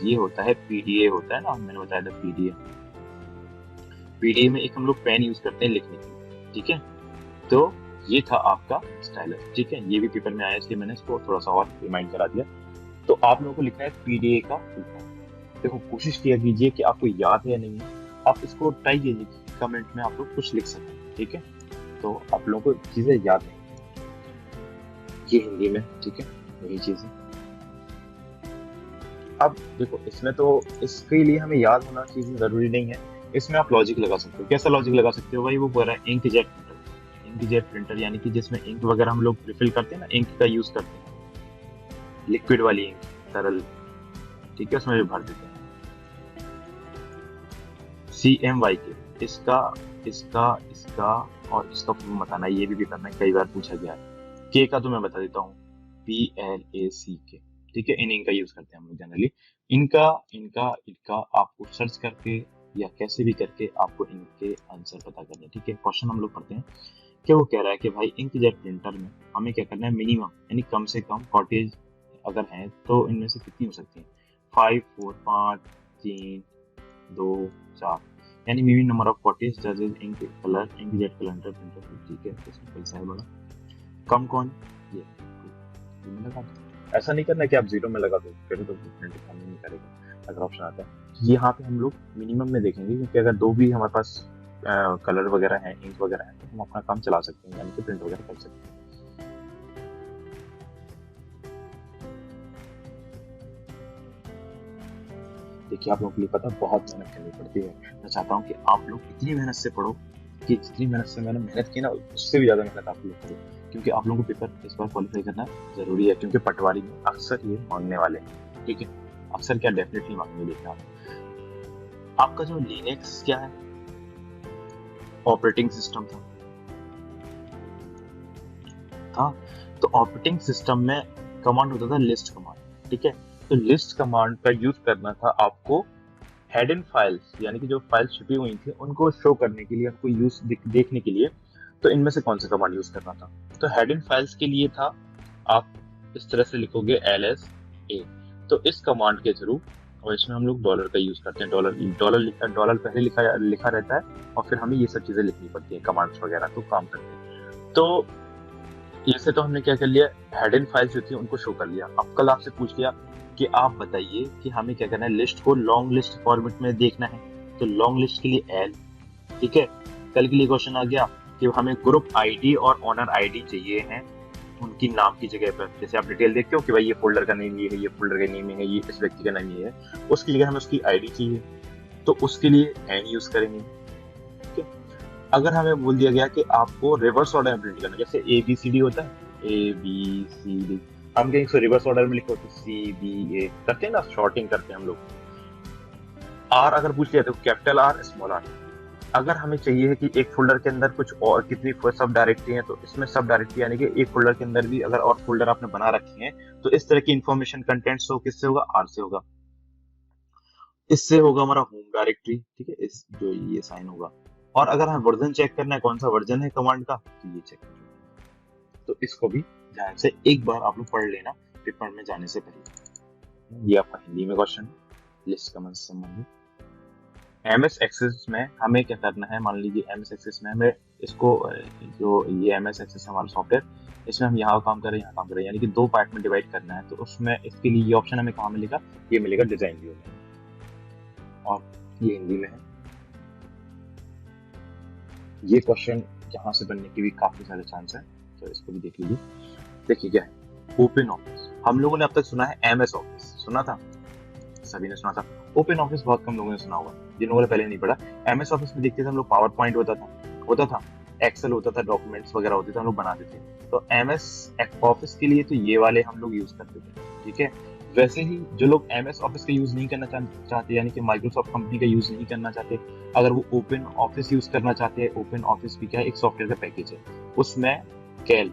ये होता है पीडीए होता है ना, मैंने बताया था पीडीए। पीडीए में एक हम लोग पेन यूज करते हैं लिखने के लिए, ठीक है। तो ये था आपका स्टाइलस, ठीक है। ये भी पेपर में आया, इसलिए मैंने इसको थोड़ा सा और रिमाइंड करा दिया। तो आप लोगों को लिखना है पीडीए का फुल फॉर्म। देखो कोशिश किया कीजिए कि आपको याद है या नहीं है, आप इसको ट्राई कीजिए, कमेंट में आप लोग कुछ लिख सकते हैं, ठीक है। तो आप लोगों को चीजें याद है, ये हिंदी में, ठीक है, वही चीजें। अब देखो इसमें तो इसके लिए हमें याद होना चीजें जरूरी नहीं है, इसमें आप लॉजिक लगा सकते हो। कैसा लॉजिक लगा सकते हो भाई? वो पूरा इंकजेट प्रिंटर। इंकजेट प्रिंटर यानी कि जिसमें इंक वगैरह हम लोग रिफिल करते हैं ना, इंक का यूज करते हैं, लिक्विड वाली इंक, तरल, ठीक है, उसमें जो भर देते हैं। CMYK, इसका इसका इसका और इसका फॉर्म बताना, ये भी करना है, कई बार पूछा गया है। के का तो मैं बता देता हूँ, PLACK, ठीक है। इन इनका यूज करते हैं हम लोग जनरली। इनका इनका इनका आपको सर्च करके या कैसे भी करके आपको इनके आंसर पता करने हैं, ठीक है। क्वेश्चन हम लोग पढ़ते हैं कि वो कह रहा है कि भाई इंकजेट प्रिंटर में हमें क्या करना है, मिनिमम यानी कम से कम कॉटेज अगर है तो इनमें से कितनी हो सकती है? 5, 4, 5, 3, 2, 4, यानी minimum number of cartridges ink colour inkjet calendar printer, ठीक है। इसमें पैसा है बड़ा, कम कौन? ये में लगा दो। ऐसा नहीं करना कि आप 0 में लगा दो, फिर तो प्रिंट काम नहीं करेगा अगर ऑप्शन आता है। यहाँ पे हम लोग मिनिमम में देखेंगे, क्योंकि अगर दो भी हमारे पास कलर वगैरह है, इंक वगैरह है, तो हम अपना काम चला सकते हैं, यानी कि प्रिंट वगैरह कर सकते हैं। देखिए आप लोगों के लिए पता बहुत मेहनत करनी पड़ती है। मैं चाहता हूँ कि आप लोग इतनी मेहनत से पढ़ो कि जितनी मेहनत से मैंने मेहनत की ना, उससे भी ज्यादा मेहनत आप लोग करो, क्योंकि आप लोगों को पेपर इस बार क्वालिफाई करना जरूरी है। क्योंकि पटवारी में अक्सर ये मांगने वाले हैं, ठीक है, अक्सर क्या डेफिनेटली मांगने देखना। आपका जो लिनक्स क्या है, ऑपरेटिंग सिस्टम था। तो ऑपरेटिंग सिस्टम में कमांड होता था लिस्ट कमांड, ठीक है। तो लिस्ट कमांड का यूज करना था आपको हिडन फाइल्स, यानी कि जो फाइल्स छुपी हुई थी उनको शो करने के लिए, उनको यूज देखने के लिए। तो इनमें से कौन सा कमांड यूज करना था? तो हिडन फाइल्स के लिए था, आप इस तरह से लिखोगे LSA। तो इस कमांड के थ्रू, और इसमें हम लोग डॉलर का यूज करते हैं, डॉलर पहले लिखा रहता है, और फिर हमें ये सब चीजें लिखनी पड़ती है, कमांड्स वगैरह तो काम करते हैं। तो इससे तो हमने क्या कर लिया, हिडन फाइल्स जो थी उनको शो कर लिया। अब कल आपसे पूछ लिया कि आप बताइए कि हमें क्या करना है, लिस्ट को लॉन्ग लिस्ट फॉर्मेट में देखना है, तो लॉन्ग लिस्ट के लिए L, ठीक है। कल के लिए क्वेश्चन आ गया कि हमें ग्रुप आईडी और ऑनर आईडी चाहिए हैं उनकी नाम की जगह पर। जैसे आप डिटेल देखते हो कि भाई ये फोल्डर का नेम ये है, ये फोल्डर का नेम है, ये इस व्यक्ति का नाम ये है, उसकी जगह हमें उसकी आईडी चाहिए, तो उसके लिए एन यूज करेंगे। ठीक है, अगर हमें बोल दिया गया कि आपको रिवर्स ऑर्डर में प्रिंट करना, जैसे ए बी सी डी होता है, ए बी सी डी, हम कहेंगे इसको रिवर्स ऑर्डर में लिखो तो सी बी ए करते हैं ना, शॉर्टिंग करते हैं हम लोग। आर अगर पूछ लिया तो कैपिटल आर स्मॉल आर। अगर हमें चाहिए है कि एक फोल्डर के अंदर कुछ और कितनी सब डायरेक्टरी है, तो इसमें सब डायरेक्टरी यानी कि एक फोल्डर के अंदर भी अगर और फोल्डर आपने बना रखे हैं, तो इस तरह की इंफॉर्मेशन कंटेंट शो किससे होगा, आर से होगा। इससे होगा हमारा होम डायरेक्टरी। ठीक है, इस जो ये साइन होगा। और अगर हमें वर्जन चेक करना है, कौन सा वर्जन है कमांड का, तो ये चेक करना। तो इसको भी ध्यान से एक बार आप लोग पढ़ लेना पेपर में जाने से पहले। ये आपका हिंदी में क्वेश्चन लिस्ट कमेंट से संबंधित। एमएस एक्सेस में हमें क्या करना है, मान लीजिए एमएस एक्सेस में हमें इसको, जो ये एमएस एक्सेस है हमारा सॉफ्टवेयर, इसमें हम यहाँ काम करें यहाँ काम करें, यानी कि दो पार्ट में डिवाइड करना है। तो उसमें इसके लिए ये ऑप्शन हमें कहाँ मिलेगा, ये मिलेगा डिजाइन व्यू में, और ये हिंदी में है। ये क्वेश्चन यहाँ से बनने के भी काफी सारे चांस है, तो इसको भी देख लीजिए। देखिए क्या है, ओपन ऑफिस। हम लोगों ने अब तक सुना है एमएस ऑफिस, सुना था, सभी ने सुना था। ओपन ऑफिस बहुत कम लोगों ने सुना होगा, जिन लोगों ने पहले नहीं पढ़ा। एमएस ऑफिस में देखते थे हम लोग, पावर पॉइंट होता था, एक्सेल होता था, डॉक्यूमेंट्स वगैरह होते थे, हम लोग बनाते थे। तो एमएस ऑफिस के लिए तो ये वाले हम लोग यूज करते थे। ठीक है, वैसे ही जो लोग एमएस ऑफिस का यूज नहीं करना चाहते, यानी कि माइक्रोसॉफ्ट कंपनी का यूज नहीं करना चाहते, अगर वो ओपन ऑफिस यूज करना चाहते हैं, ओपन ऑफिस भी क्या है, एक सॉफ्टवेयर का पैकेज है, उसमें कैल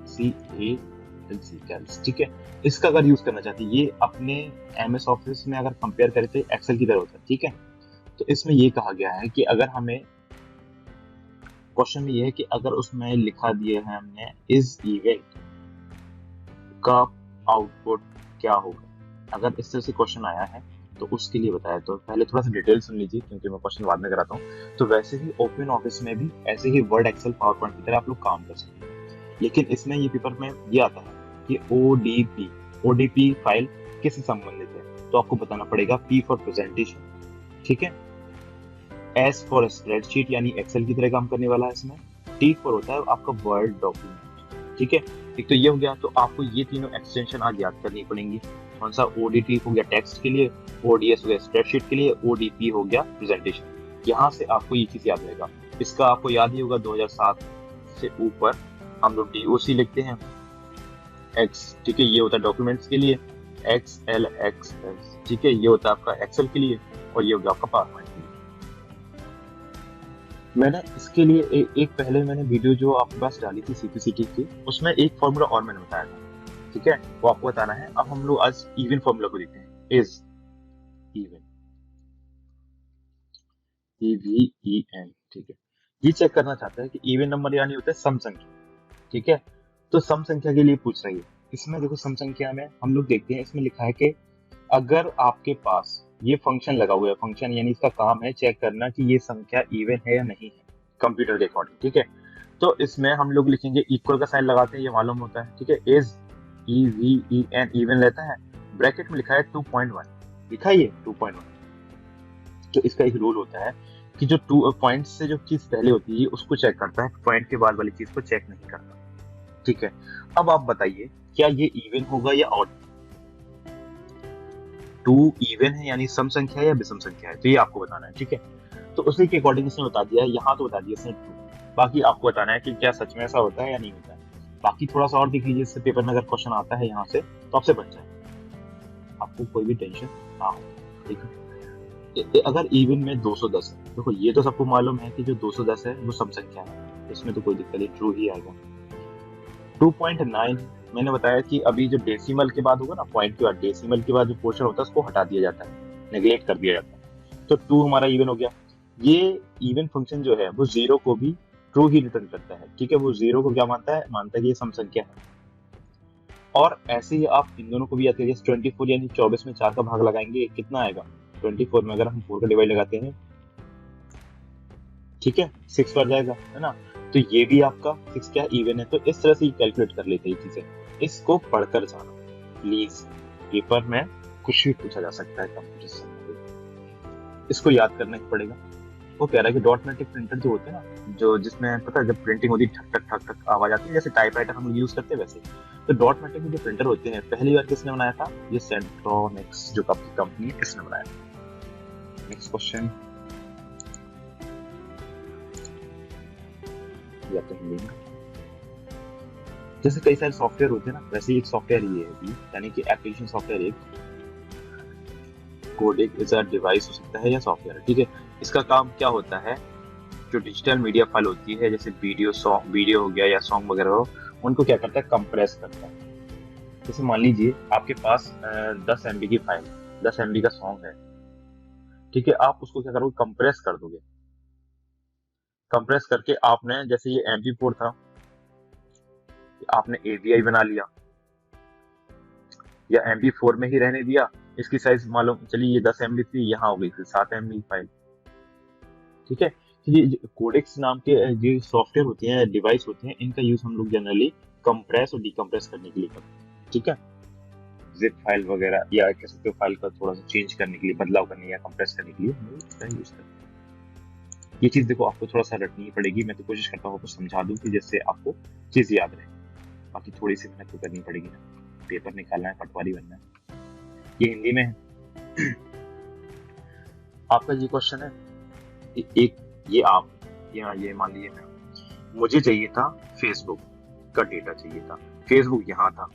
कैल्स, ठीक है, इसका अगर यूज करना चाहते हैं, ये अपने एमएस ऑफिस में अगर कंपेयर करें तो एक्सेल की तरह होता है। ठीक है, तो इसमें ये कहा गया है कि अगर हमें, क्वेश्चन में ये है कि अगर उसमें लिखा दिया है हमने इस इवेंट का आउटपुट क्या होगा, अगर इस तरह से क्वेश्चन आया है तो उसके लिए बताया। तो पहले थोड़ा सा डिटेल सुन लीजिए, क्योंकि मैं क्वेश्चन बाद में कराता हूँ। तो वैसे ही ओपन ऑफिस में भी ऐसे ही वर्ड, एक्सेल, पावर पॉइंट की तरह आप लोग काम कर सकते हैं, लेकिन इसमें ये पेपर में ये आता है कि ओडीपी फाइल किससे संबंधित है, तो आपको बताना पड़ेगा पी फॉर प्रेजेंटेशन। ठीक है, एस फॉर स्प्रेडशीट यानी एक्सेल की तरह काम करने वाला है इसमें, टी फॉर होता है आपका वर्ड डॉक्यूमेंट। ठीक है, एक तो ये हो गया। तो आपको ये तीनों एक्सटेंशन आज याद करनी पड़ेंगी। कौन सा, ओडीटी हो गया टेक्स्ट के लिए, ओडीएस हो गया स्प्रेडशीट के लिए, ओडीपी हो गया प्रेजेंटेशन। यहाँ से आपको ये चीज याद रहेगा। इसका आपको याद ही होगा 2007 से ऊपर हम लोग डीओसी लिखते हैं, एक्स, ठीक है, ये होता है डॉक्यूमेंट्स के लिए, एक्स एल एक्स एस, ठीक है, ये होता है आपका एक्सेल के लिए, और ये हो गया आपका पावर पॉइंट के लिए। मैंने इसके लिए एक पहले मैंने वीडियो जो आपके पास डाली थी सीपीसीटी की, उसमें एक फॉर्मूला और मैंने बताया था। ठीक है, वो आपको बताना है। अब हम लोग आज इवन फॉर्मूला को देखते हैं। इज इवन, EVEN, ठीक है, ये चेक करना चाहता है कि इवन नंबर यानी होता है सम संख्या। ठीक है, तो सम संख्या के लिए पूछ रही है। इसमें देखो सम संख्या में हम लोग देखते हैं, इसमें लिखा है कि अगर आपके पास ये फंक्शन लगा हुआ है, फंक्शन यानी इसका काम है चेक करना कि ये संख्या इवन है या नहीं है कंप्यूटर के अकॉर्डिंग। ठीक है, तो इसमें हम लोग लिखेंगे इक्वल का साइन लगाते हैं, ये मालूम होता है। ठीक है, इज EVEN इवन लेता है, ब्रैकेट में लिखा है 2.1, लिखा है ये 2.1। तो इसका एक रूल होता है कि जो 2 पॉइंट से जो चीज पहले होती है उसको चेक करता है, पॉइंट के बाद वाली चीज को चेक नहीं करता। ठीक है, अब आप बताइए क्या ये इवन होगा या ऑड। 2 इवन है यानी सम संख्या है या विषम संख्या है, तो ये आपको बताना है। ठीक है, तो उसी के अकॉर्डिंग इसने बता दिया है, यहाँ तो बता दिया इसने 2, बाकी आपको बताना है कि क्या सच में ऐसा होता है या नहीं होता है। बाकी थोड़ा सा और देख लीजिए, इससे पेपर में अगर क्वेश्चन आता है यहाँ से तो आपसे बच जाए, आपको कोई भी टेंशन ना हो। ठीक है, अगर इवन में 210 है, देखो ये तो सबको मालूम है कि जो 210 है वो सम संख्या है, इसमें तो कोई दिक्कत नहीं, ट्रू ही आएगा। 2.9 मैंने बताया कि अभी जो डेसिमल के बाद होगा ना, पॉइंट के बाद डेसिमल के बाद जो पोर्शन होता है उसको हटा दिया जाता है, नेग्लेक्ट कर दिया जाता है। तो 2 हमारा इवन हो गया। ये इवन फंक्शन जो है वो 0 को भी ट्रू ही रिटर्न करता है। ठीक है, वो 0 को क्या मानता है कि ये सम संख्या है। और ऐसे ही आप इन दोनों को भी याद करिए, 24 यानी 24 में 4 का भाग लगाएंगे कितना आएगा, 24 में अगर हम 4 का डिवाइड लगाते हैं, ठीक है, 6 पर जाएगा, है ना। तो ये भी आपका 6 क्या इवन है। तो इस तरह से कैलकुलेट कर लेते हैं चीजें, इसको पढ़कर जाना प्लीज, पेपर में कुछ भी पूछा जा सकता है कंप्यूटर से, इसको याद करना ही पड़ेगा। वो कह रहा है कि डॉटमेटिक प्रिंटर जो होते हैं ना, जो जिसमें पता है जब प्रिंटिंग होती है ठक ठक ठक ठक आवाज आती है, जैसे टाइपराइटर हम यूज करते हैं वैसे। तो डॉटमेटिक में जो प्रिंटर होते हैं, पहली बार किसने बनाया था, ये सेंट्रोनिक्स जो आपकी कंपनी है इसने बनाया। नेक्स्ट क्वेश्चन, या तो हिंदी में। जैसे कई सारे सॉफ्टवेयर होते हैं ना, वैसे ही एक सॉफ्टवेयर ये है भी, यानी कि एप्लीकेशन सॉफ्टवेयर एक कोडेक इज अ डिवाइस हो सकता है या सॉफ्टवेयर, ठीक है। इसका काम क्या होता है, जो डिजिटल मीडिया फाइल होती है, जैसे वीडियो हो गया या सॉन्ग वगैरह हो, उनको क्या करता है, कंप्रेस करता है। जैसे मान लीजिए आपके पास 10 MB की फाइल, 10 MB का सॉन्ग है, ठीक है। आप उसको क्या करोगे, कंप्रेस कर दोगे। कंप्रेस करके आपने, जैसे ये MP4 था, आपने AVI बना लिया या MP4 में ही रहने दिया। इसकी साइज मालूम चलिए ये 10 MB थी, यहाँ हो गई फिर 7 MB फाइल, ठीक है। तो ये कोडेक्स नाम के जो सॉफ्टवेयर होते हैं, डिवाइस होते हैं, इनका यूज हम लोग जनरली कंप्रेस और डिकम्प्रेस करने के लिए करते हैं, ठीक है। जिप फाइल वगैरह या कह सकते हो फाइल का थोड़ा सा चेंज करने के लिए, बदलाव करने या कंप्रेस करने के लिए हम लोग इसका यूज करते हैं। ये चीज देखो आपको थोड़ा सा रटनी पड़ेगी, मैं तो कोशिश करता हूँ आपको समझा दूं कि जिससे आपको चीज याद रहे। बाकी थोड़ी सी मेहनत तो करनी पड़ेगी ना, पेपर निकालना है, पटवारी बनना है। ये हिंदी में है। आपका ये क्वेश्चन है कि एक ये आप या ये मान लीजिए मैं, मुझे चाहिए था फेसबुक का डेटा चाहिए था, फेसबुक यहाँ था,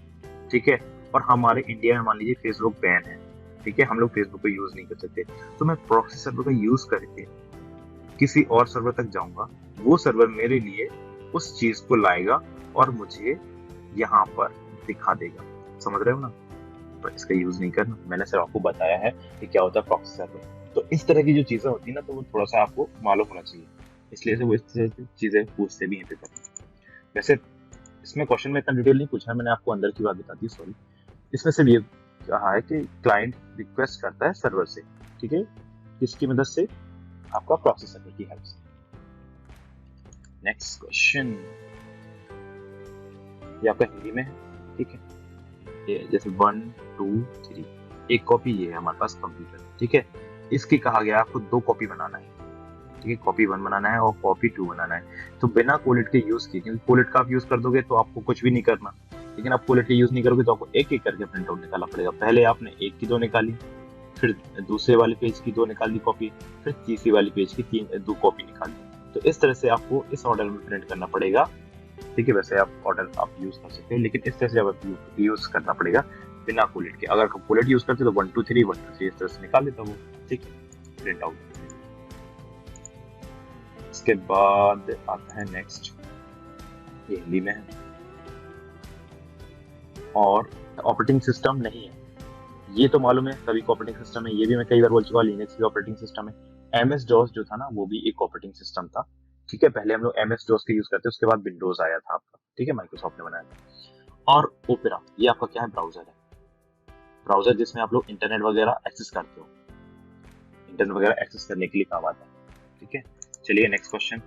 ठीक है। और हमारे इंडिया में मान लीजिए फेसबुक बैन है, ठीक है, हम लोग फेसबुक को यूज नहीं कर सकते। तो मैं प्रॉक्सी सर्वर का यूज करके किसी और सर्वर तक जाऊंगा, वो सर्वर मेरे लिए उस चीज को लाएगा और मुझे यहाँ पर दिखा देगा। समझ रहे हो ना? पर इसका यूज नहीं करना, मैंने सिर्फ आपको बताया है कि क्या होता है प्रॉक्सी सर्वर। तो इस तरह की जो चीजें होती है ना, तो वो थोड़ा सा आपको मालूम होना चाहिए, इसलिए से वो इस तरह की चीजें पूछते भी हैं पेपर में। वैसे इसमें क्वेश्चन में इतना डिटेल नहीं पूछा है, मैंने आपको अंदर की बात बता दी, सॉरी। इसमें सिर्फ ये कहा है कि क्लाइंट रिक्वेस्ट करता है सर्वर से, ठीक है, किसकी मदद से, आपका प्रॉक्सी सर्वर की हेल्प से। नेक्स्ट क्वेश्चन, ये आपका हिंदी में है, ठीक है। ये जैसे 1 2 3 एक कॉपी ये है हमारे पास कंप्यूटर, ठीक है। इसकी कहा गया आपको 2 कॉपी बनाना है, ठीक है। कॉपी 1 बनाना है और कॉपी 2 बनाना है। तो बिना कोलेट के यूज किए, क्योंकि कोलेट का आप यूज कर दोगे तो आपको कुछ भी नहीं करना, लेकिन आप कोलेट के यूज नहीं करोगे तो आपको एक एक करके प्रिंट आउट निकालना पड़ेगा। पहले आपने एक की 2 निकाली, फिर दूसरे वाले पेज की 2 निकाल दी कॉपी, फिर तीसरी वाली पेज की 2 कॉपी निकाल दी। तो इस तरह से आपको इस ऑर्डर में प्रिंट करना पड़ेगा, ठीक है। वैसे आप ऑर्डर आप यूज कर सकते हो, लेकिन इस तरह से आप यूज करना पड़ेगा बिना कोलेट के। अगर आप कोलेट यूज करते तो 1 2 3 1 2 3 इस तरह से निकाल लेता वो, ठीक है, प्रिंट आउट। इसके बाद आता है नेक्स्ट, ये हिंदी में है और ऑपरेटिंग सिस्टम नहीं है, ये तो मालूम है सभी को ऑपरेटिंग सिस्टम है, ये भी मैं कई बार बोल चुका हूँ, लिनक्स भी ऑपरेटिंग सिस्टम है। MS-DOS जो था ना, वो भी एक ऑपरेटिंग सिस्टम था, ठीक है। पहले हम लोग MS-DOS का यूज करते, उसके बाद विंडोज आया था आपका, ठीक है, माइक्रोसॉफ्ट ने बनाया था। और ओपेरा, ये आपका क्या है, ब्राउजर है। ब्राउजर जिसमें आप लोग इंटरनेट वगैरह एक्सेस करते हो, इंटरनेट वगैरह एक्सेस करने के लिए काम आता है, ठीक है। चलिए नेक्स्ट क्वेश्चन,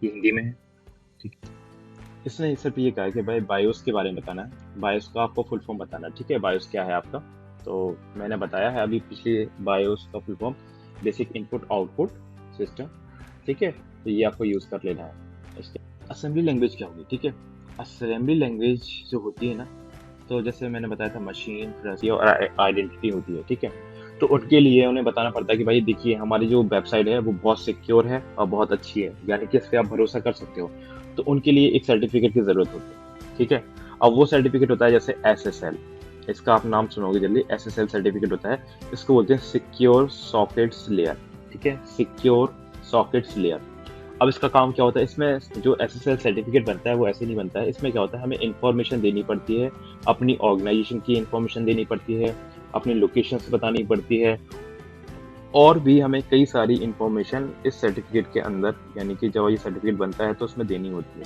ये हिंदी में है, ठीक है। इसने सिर्फ ये कहा है कि भाई बायोस के बारे में बताना है, बायोस का आपको फुल फॉर्म बताना है, ठीक है। बायोस क्या है आपका, तो मैंने बताया है अभी पिछले, बायोस का full form basic input output system, ठीक है। तो ये आपको यूज कर लेना है। इसके असेंबली लैंग्वेज क्या होगी, ठीक है। असेंबली लैंग्वेज जो होती है ना, तो जैसे मैंने बताया था मशीन और आइडेंटिटी होती है, ठीक है। तो उनके लिए उन्हें बताना पड़ता है कि भाई देखिए हमारी जो वेबसाइट है वो बहुत सिक्योर है और बहुत अच्छी है, यानी कि इस पर आप भरोसा कर सकते हो। तो उनके लिए एक सर्टिफिकेट की जरूरत होती है, ठीक है। अब वो सर्टिफिकेट होता है जैसे SSL, इसका आप नाम सुनोगे जल्दी, SSL सर्टिफिकेट होता है, इसको बोलते हैं सिक्योर सॉकेट्स लेयर, ठीक है, सिक्योर सॉकेट्स लेयर। अब इसका काम क्या होता है, इसमें जो SSL सर्टिफिकेट बनता है वो ऐसे नहीं बनता है। इसमें क्या होता है, हमें इंफॉर्मेशन देनी पड़ती है, अपनी ऑर्गेनाइजेशन की इंफॉर्मेशन देनी पड़ती है, अपनी लोकेशंस बतानी पड़ती है, और भी हमें कई सारी इंफॉर्मेशन इस सर्टिफिकेट के अंदर, यानी कि जब ये सर्टिफिकेट बनता है तो उसमें देनी होती है।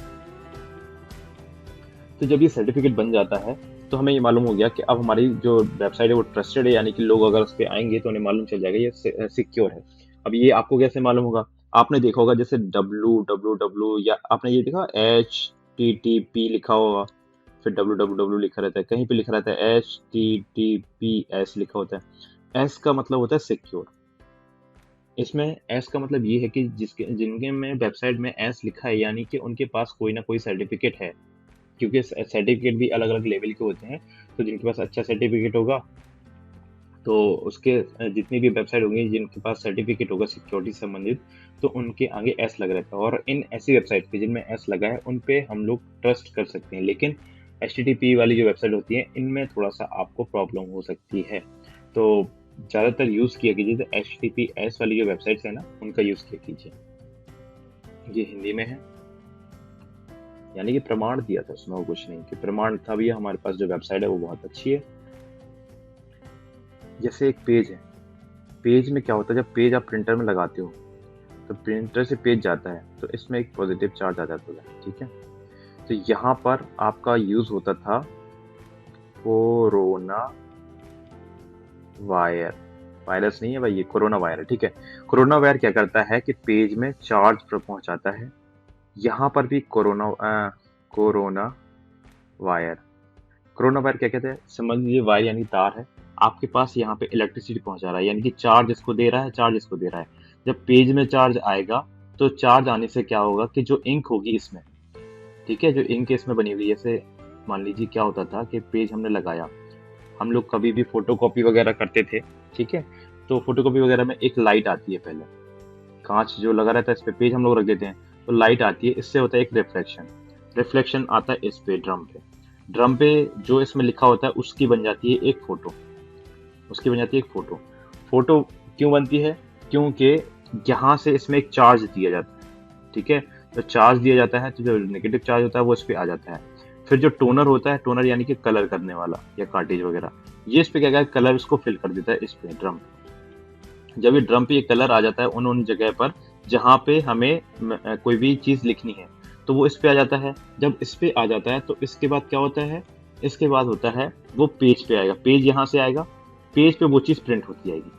तो जब ये सर्टिफिकेट बन जाता है तो हमें ये मालूम हो गया कि अब हमारी जो वेबसाइट है वो ट्रस्टेड है, यानी कि लोग अगर उस पर आएंगे तो उन्हें मालूम चल जाएगा ये सिक्योर है। अब ये आपको कैसे मालूम होगा, आपने देखा होगा जैसे www, या आपने ये देखा HTTP लिखा होगा, फिर www लिखा रहता है, कहीं पे लिखा रहता है HTTPS लिखा होता है। S का मतलब होता है सिक्योर। इसमें S का मतलब ये है कि जिनके में वेबसाइट में S लिखा है, यानी कि उनके पास कोई ना कोई सर्टिफिकेट है, क्योंकि सर्टिफिकेट भी अलग अलग लेवल के होते हैं। तो जिनके पास अच्छा सर्टिफिकेट होगा तो उसके जितनी भी वेबसाइट होंगी जिनके पास सर्टिफिकेट होगा सिक्योरिटी से संबंधित, तो उनके आगे एस लग रहता है, और इन ऐसी वेबसाइट पे जिनमें एस लगा है उन पे हम लोग ट्रस्ट कर सकते हैं। लेकिन HTTP वाली जो वेबसाइट होती है इनमें थोड़ा सा आपको प्रॉब्लम हो सकती है। तो ज़्यादातर यूज़ किया कीजिए तो HTTPS वाली जो वेबसाइट्स है ना उनका यूज़ किया कीजिए। ये हिंदी में है, यानी कि प्रमाण दिया था उसमें, वो कुछ नहीं कि प्रमाण था भैया हमारे पास जो वेबसाइट है वो बहुत अच्छी है। जैसे एक पेज है, पेज में क्या होता है, जब पेज आप प्रिंटर में लगाते हो तो प्रिंटर से पेज जाता है तो इसमें एक पॉजिटिव चार्ज आ जाता है, ठीक है। तो यहाँ पर आपका यूज होता था कोरोना वायर, वायरस नहीं है भाई, ये कोरोना वायर है, ठीक है। कोरोना वायर क्या करता है कि पेज में चार्ज पहुंचाता है। यहाँ पर भी कोरोना वायर, कोरोना वायर क्या कहते हैं, समझ लीजिए वायर यानी तार है, आपके पास यहाँ पे इलेक्ट्रिसिटी पहुंचा रहा है, यानी कि चार्ज इसको दे रहा है, चार्ज इसको दे रहा है। जब पेज में चार्ज आएगा तो चार्ज आने से क्या होगा कि जो इंक होगी इसमें, ठीक है, जो इंक इसमें बनी हुई है, जैसे मान लीजिए क्या होता था कि पेज हमने लगाया, हम लोग कभी भी फोटोकॉपी वगैरह करते थे, ठीक है। तो फोटोकॉपी वगैरह में एक लाइट आती है, पहले कांच जो लगा रहता है इस पे पेज हम लोग रख देते हैं, तो लाइट आती है, इससे होता है एक रिफ्लेक्शन, रिफ्लेक्शन आता है इस पे ड्रम पे, ड्रम पे जो इसमें लिखा होता है उसकी बन जाती है एक फोटो, उसकी बन जाती है एक फोटो। फोटो क्यों बनती है, क्योंकि यहाँ से इसमें एक चार्ज दिया जाता है, ठीक है। तो चार्ज दिया जाता है तो जो नेगेटिव चार्ज होता है वो इस पे आ जाता है। फिर जो टोनर होता है, टोनर यानी कि कलर करने वाला या कार्टेज वगैरह, ये इस पे क्या कलर इसको फिल कर देता है इस पे ड्रम। जब ये ड्रम पे ये कलर आ जाता है उन उन जगह पर जहाँ पे हमें कोई भी चीज लिखनी है, तो वो इस पे आ जाता है। जब इस पे आ जाता है तो इसके बाद क्या होता है, इसके बाद होता है वो पेज पे आएगा, पेज यहाँ से आएगा, पेज पे वो चीज प्रिंट होती आएगी,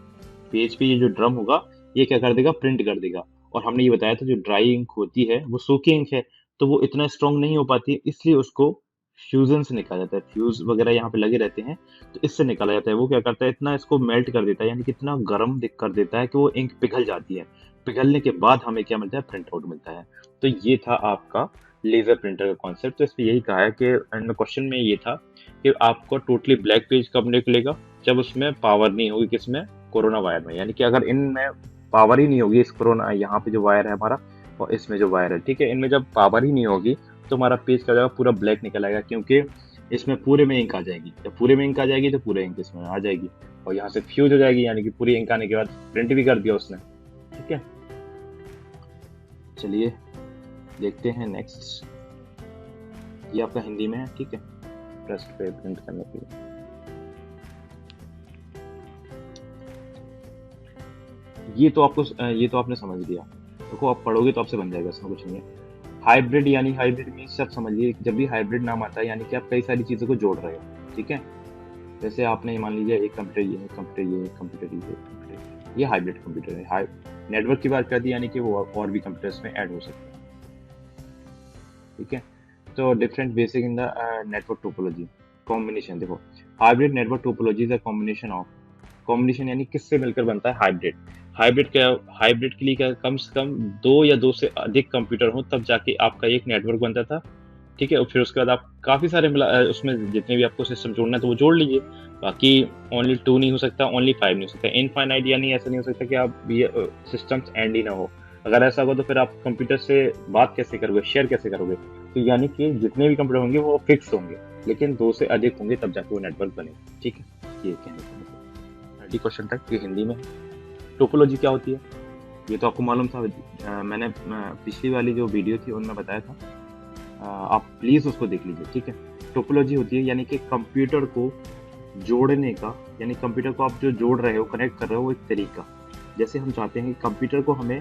पेज पे ये जो ड्रम होगा ये क्या कर देगा, प्रिंट कर देगा। और हमने ये बताया था जो ड्राई इंक होती है वो सूखी इंक है, तो वो इतना स्ट्रांग नहीं हो पाती, इसलिए उसको फ्यूजन से निकाला जाता है, फ्यूज वगैरह यहाँ पे लगे रहते हैं, तो इससे निकाला जाता है। वो क्या करता है, इतना इसको मेल्ट कर देता है, यानी कि इतना गर्म कर देता है कि वो इंक पिघल जाती है, पिघलने के बाद हमें क्या मिलता है, प्रिंट आउट मिलता है। तो ये था आपका लेजर प्रिंटर का कॉन्सेप्ट। तो इसमें यही कहा है कि क्वेश्चन में ये था कि आपको टोटली ब्लैक पेज कब निकलेगा, जब उसमें पावर नहीं होगी, किसमें, कोरोना वायर में, यानी कि अगर इनमें पावर ही नहीं होगी, इस कोरोना यहाँ पे जो वायर है हमारा और इसमें जो वायर है, ठीक है, इनमें जब पावर ही नहीं होगी तो हमारा पेज क्या हो जाएगा, पूरा ब्लैक निकल आएगा, क्योंकि इसमें पूरे में इंक आ जाएगी। जब पूरे में इंक आ जाएगी तो पूरे इंक इसमें आ जाएगी और यहाँ से फ्यूज हो जाएगी, यानी कि पूरी इंक आने के बाद प्रिंट भी कर दिया उसने, ठीक है। चलिए देखते हैं नेक्स्ट, ये आपका हिंदी में है, ठीक है, ट्रस्ट पे प्रिंट करने के लिए। ये तो आपने समझ लिया, देखो आप पढ़ोगे तो आपसे बन जाएगा, इसमें कुछ नहीं है। हाइब्रिड यानी हाइब्रिड मीन्स सब समझिए, जब भी हाइब्रिड नाम आता है यानी कि आप कई सारी चीज़ों को जोड़ रहे हो, ठीक है। जैसे आपने मान लीजिए एक कंप्यूटर ये है, कंप्यूटर ये है, कंप्यूटर ये है, कंप्यूटर ये हाइब्रिड कंप्यूटर है। नेटवर्क की बात कर दी, यानी कि वो और भी कंप्यूटर्स में ऐड हो सकता है, ठीक है। तो different basic in the network topology combination, देखो hybrid network topology is a combination of, combination यानी किससे मिलकर बनता है हाइब्रिड। हाइब्रिड क्या, हाइब्रिड के लिए क्या, कम से कम दो या दो से अधिक कंप्यूटर हो तब जाके आपका एक नेटवर्क बनता था, ठीक है। और फिर उसके बाद आप काफ़ी सारे उसमें जितने भी आपको सिस्टम जोड़ना है तो वो जोड़ लीजिए, बाकी ओनली 2 नहीं हो सकता, ओनली 5 नहीं हो सकता, इनफाइनाइट यानी ऐसा नहीं हो सकता कि आप ये सिस्टम्स एंड ही ना हो। अगर ऐसा होगा तो फिर आप कंप्यूटर से बात कैसे करोगे, शेयर कैसे करोगे। तो यानी कि जितने भी कंप्यूटर होंगे वो फिक्स होंगे, लेकिन 2 से अधिक होंगे तब जाके वो नेटवर्क बनेगा, ठीक है। ये कहने का मतलब 30 क्वेश्चन तक ये हिंदी में। टोपोलॉजी क्या होती है ये तो आपको मालूम था, मैंने पिछली वाली जो वीडियो थी उनमें बताया था, आप प्लीज़ उसको देख लीजिए, ठीक है। टोपोलॉजी होती है यानी कि कंप्यूटर को जोड़ने का, यानी कंप्यूटर को आप जो जोड़ रहे हो, कनेक्ट कर रहे हो, वो एक तरीका। जैसे हम चाहते हैं कि कंप्यूटर को हमें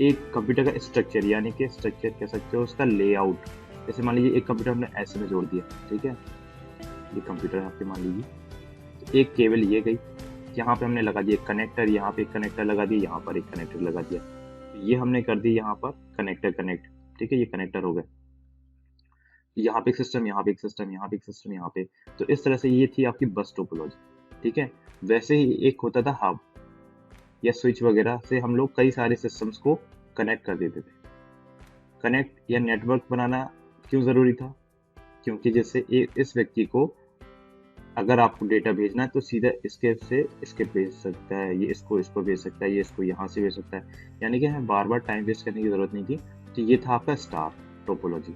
एक कंप्यूटर का स्ट्रक्चर, यानी कि स्ट्रक्चर कह सकते हो उसका लेआउट, जैसे मान लीजिए एक कंप्यूटर हमने ऐसे में जोड़ दिया, ठीक है, ये कंप्यूटर है आपके, मान लीजिए तो एक केबल ये गई, यहाँ पे हमने लगा दिया कनेक्टर, यहाँ पे एक कनेक्टर लगा दिया, यहाँ पर एक कनेक्टर लगा दिया, ये हमने कर दी यहाँ पर कनेक्टर कनेक्ट, ठीक है, ये कनेक्टर हो गए, यहाँ पे एक सिस्टम, यहाँ पे एक सिस्टम, यहाँ पे एक सिस्टम, यहाँ पे। तो इस तरह से ये थी आपकी बस टोपोलॉजी, ठीक है। वैसे ही एक होता था हब या स्विच वगैरह से हम लोग कई सारे सिस्टम्स को कनेक्ट कर देते थे। कनेक्ट या नेटवर्क बनाना क्यों ज़रूरी था, क्योंकि जैसे इस व्यक्ति को अगर आपको डेटा भेजना है तो सीधा इसके से इसके भेज सकता है, ये इसको भेज सकता है, ये इसको यहाँ से भेज सकता है, यानी कि हमें बार बार टाइम वेस्ट करने की जरूरत नहीं थी। तो ये था आपका स्टार टोपोलॉजी।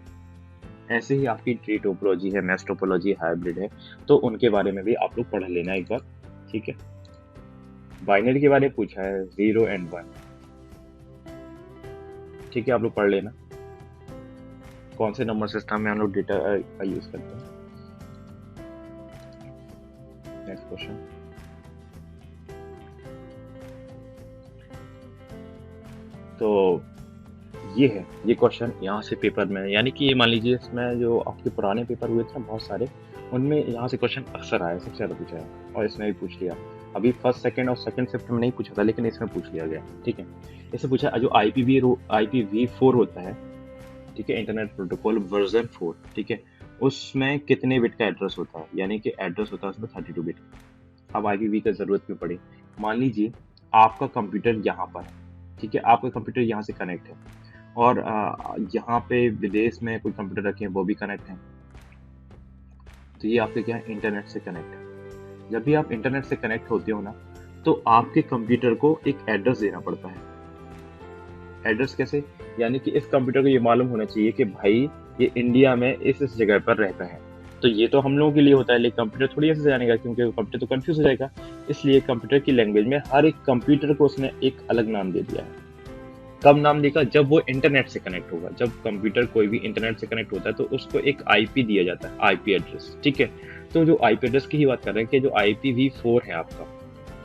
ऐसे ही आपकी ट्री टोपोलॉजी है, मैश टोपोलॉजी, हाइब्रिड है, तो उनके बारे में भी आप लोग पढ़ लेना एक बार, ठीक है। बाइनरी के बारे में पूछा है, 0 and 1, ठीक है, आप लोग पढ़ लेना कौन से नंबर सिस्टम में हम लोग डेटा का यूज करते हैं। Next question. तो ये है, ये क्वेश्चन यहाँ से पेपर में, यानी कि ये मान लीजिए इसमें जो आपके पुराने पेपर हुए थे ना बहुत सारे, उनमें यहाँ से क्वेश्चन अक्सर आया, सबसे ज़्यादा पूछा है, और इसमें भी पूछ लिया। अभी फर्स्ट सेकंड और सेकंड शिफ्ट में नहीं पूछा था, लेकिन इसमें पूछ लिया गया, ठीक है। इससे पूछा जो IPv4 होता है, ठीक है, इंटरनेट प्रोटोकॉल वर्जन 4, ठीक है, उसमें कितने बिट का एड्रेस होता है, यानी कि एड्रेस होता है उसमें 32 बिट। अब IPv की जरूरत क्यों पड़ी? मान लीजिए आपका कंप्यूटर यहाँ पर है, ठीक है, आपका कंप्यूटर यहाँ से कनेक्ट है, और यहाँ पे विदेश में कोई कंप्यूटर रखे हैं वो भी कनेक्ट हैं, तो ये आपके क्या है, इंटरनेट से कनेक्ट है। जब भी आप इंटरनेट से कनेक्ट होते हो ना, तो आपके कंप्यूटर को एक एड्रेस देना पड़ता है। एड्रेस कैसे? यानी कि इस कंप्यूटर को ये मालूम होना चाहिए कि भाई ये इंडिया में इस जगह पर रहता है। तो ये तो हम लोगों के लिए होता है, लेकिन कंप्यूटर थोड़ी ऐसे जानेगा, क्योंकि कंप्यूटर तो कंफ्यूज हो जाएगा। इसलिए कंप्यूटर की लैंग्वेज में हर एक कंप्यूटर को उसने एक अलग नाम दे दिया है। कब नाम देगा? जब वो इंटरनेट से कनेक्ट होगा। जब कंप्यूटर कोई भी इंटरनेट से कनेक्ट होता है तो उसको एक आईपी दिया जाता है, आईपी एड्रेस, ठीक है। तो जो आईपी एड्रेस की ही बात कर रहे हैं कि जो IPv4 है आपका,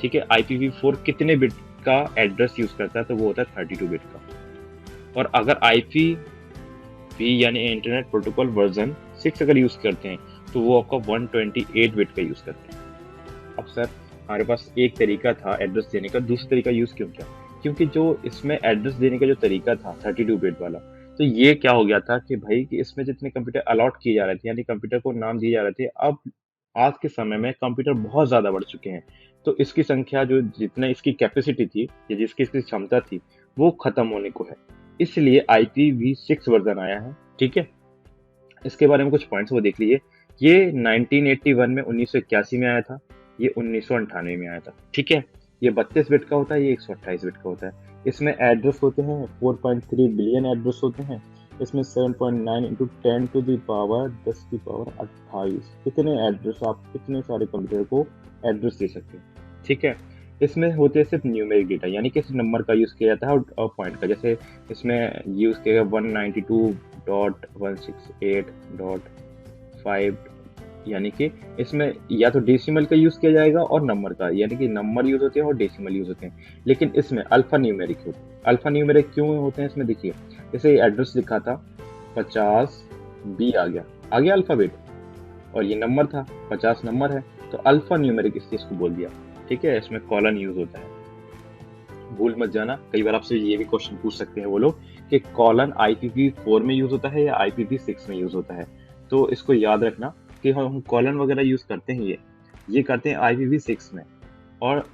ठीक है, IPv4 कितने बिट का एड्रेस यूज करता है? तो वो होता है 32 बिट का। और अगर IPv यानी इंटरनेट प्रोटोकॉल वर्जन 6 अगर यूज करते हैं तो वो आपका 128 बिट का यूज करते हैं। अब सर हमारे पास एक तरीका था एड्रेस देने का, दूसरा तरीका यूज क्यों किया? क्योंकि जो इसमें एड्रेस देने का जो तरीका था 32 बिट वाला, तो ये क्या हो गया था कि भाई कि इसमें जितने कंप्यूटर अलॉट किए जा रहे थे, यानी कंप्यूटर को नाम दिए जा रहे थे, अब आज के समय में कंप्यूटर बहुत ज्यादा बढ़ चुके हैं, तो इसकी संख्या जो जितना इसकी कैपेसिटी थी या जिसकी इसकी क्षमता थी वो खत्म होने को है। इसलिए IPv6 वर्जन आया है, ठीक है। इसके बारे में कुछ पॉइंट्स वो देख लीजिए। ये 1981 में 1981 में आया था, ये 1998 में आया था, ठीक है। ये 32 बिट का होता है, ये 128 बिट का होता है। इसमें एड्रेस होते हैं 4.3 बिलियन एड्रेस होते हैं। इसमें 7.9 इंटू 10 टू द पावर 10 की पावर 28 कितने एड्रेस, आप कितने सारे कंप्यूटर को एड्रेस दे सकते हैं, ठीक है। इसमें होते हैं सिर्फ न्यूमेरिक डेटा, यानी कि नंबर का यूज किया जाता है और पॉइंट का। जैसे इसमें यूज किया 192.168.5, यानी कि इसमें या तो डेसिमल का यूज किया जाएगा और नंबर का, यानी कि नंबर यूज होते हैं और डेसिमल यूज होते हैं। लेकिन इसमें अल्फा न्यूमेरिक होते हैं। अल्फा न्यूमेरिक क्यों होते हैं इसमें? देखिए, जैसे एड्रेस लिखा था 50B, आ गया अल्फाबेट, और ये नंबर था, 50 नंबर है, तो अल्फा न्यूमेरिक इस चीज को बोल दिया, ठीक है। इसमें कॉलन यूज होता है, भूल मत जाना, कई बार आपसे ये भी क्वेश्चन पूछ सकते हैं वो लोग कि कॉलन IPv4 में यूज होता है या IPv6 में यूज होता है। तो इसको याद रखना कि हम कॉलन वगैरह यूज करते हैं, ये करते हैं IPv6 में, और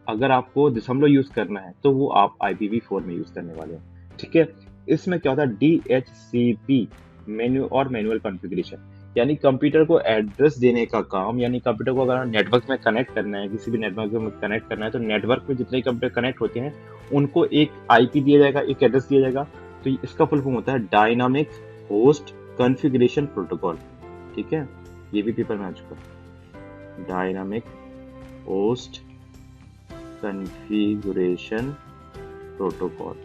अगर आपको दशमलव यूज करना है तो वो आप IPv4 में यूज करने वाले हैं, ठीक है। इसमें क्या होता है, DHCP मेन्यू और मैनुअल कॉन्फ़िगरेशन, यानी कंप्यूटर को एड्रेस देने का काम, यानी कंप्यूटर को अगर नेटवर्क में कनेक्ट करना है, किसी भी नेटवर्क में कनेक्ट करना है, तो नेटवर्क में जितने कंप्यूटर कनेक्ट होते हैं उनको एक आईपी दिया जाएगा, एक एड्रेस दिया जाएगा। तो इसका फुल फॉर्म होता है डायनामिक होस्ट कॉन्फ़िगरेशन प्रोटोकॉल, ठीक है। ये भी पेपर में आ चुका है, डायनामिक होस्ट कॉन्फ़िगरेशन प्रोटोकॉल।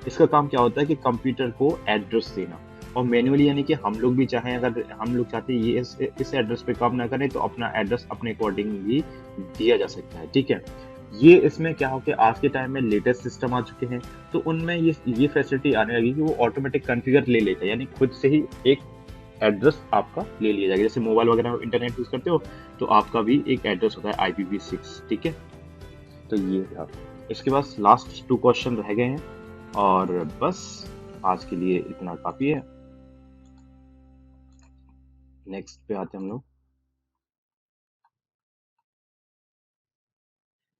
इसका काम क्या होता है कि कंप्यूटर को एड्रेस देना, और मैन्युअली यानी कि हम लोग भी चाहें, अगर हम लोग चाहते हैं ये इस एड्रेस पे काम ना करें तो अपना एड्रेस अपने अकॉर्डिंग भी दिया जा सकता है, ठीक है। ये इसमें क्या हो कि आज के टाइम में लेटेस्ट सिस्टम आ चुके हैं, तो उनमें ये फैसिलिटी आने लगी कि वो ऑटोमेटिक कॉन्फ़िगर ले लेता है, यानी खुद से ही एक एड्रेस आपका ले लिया जाएगा। जैसे मोबाइल वगैरह इंटरनेट यूज करते हो तो आपका भी एक एड्रेस होता है IPv6, ठीक है। तो ये था। इसके बाद लास्ट 2 क्वेश्चन रह गए हैं, और बस आज के लिए इतना काफी है। नेक्स्ट पे आते हैं हम लोग,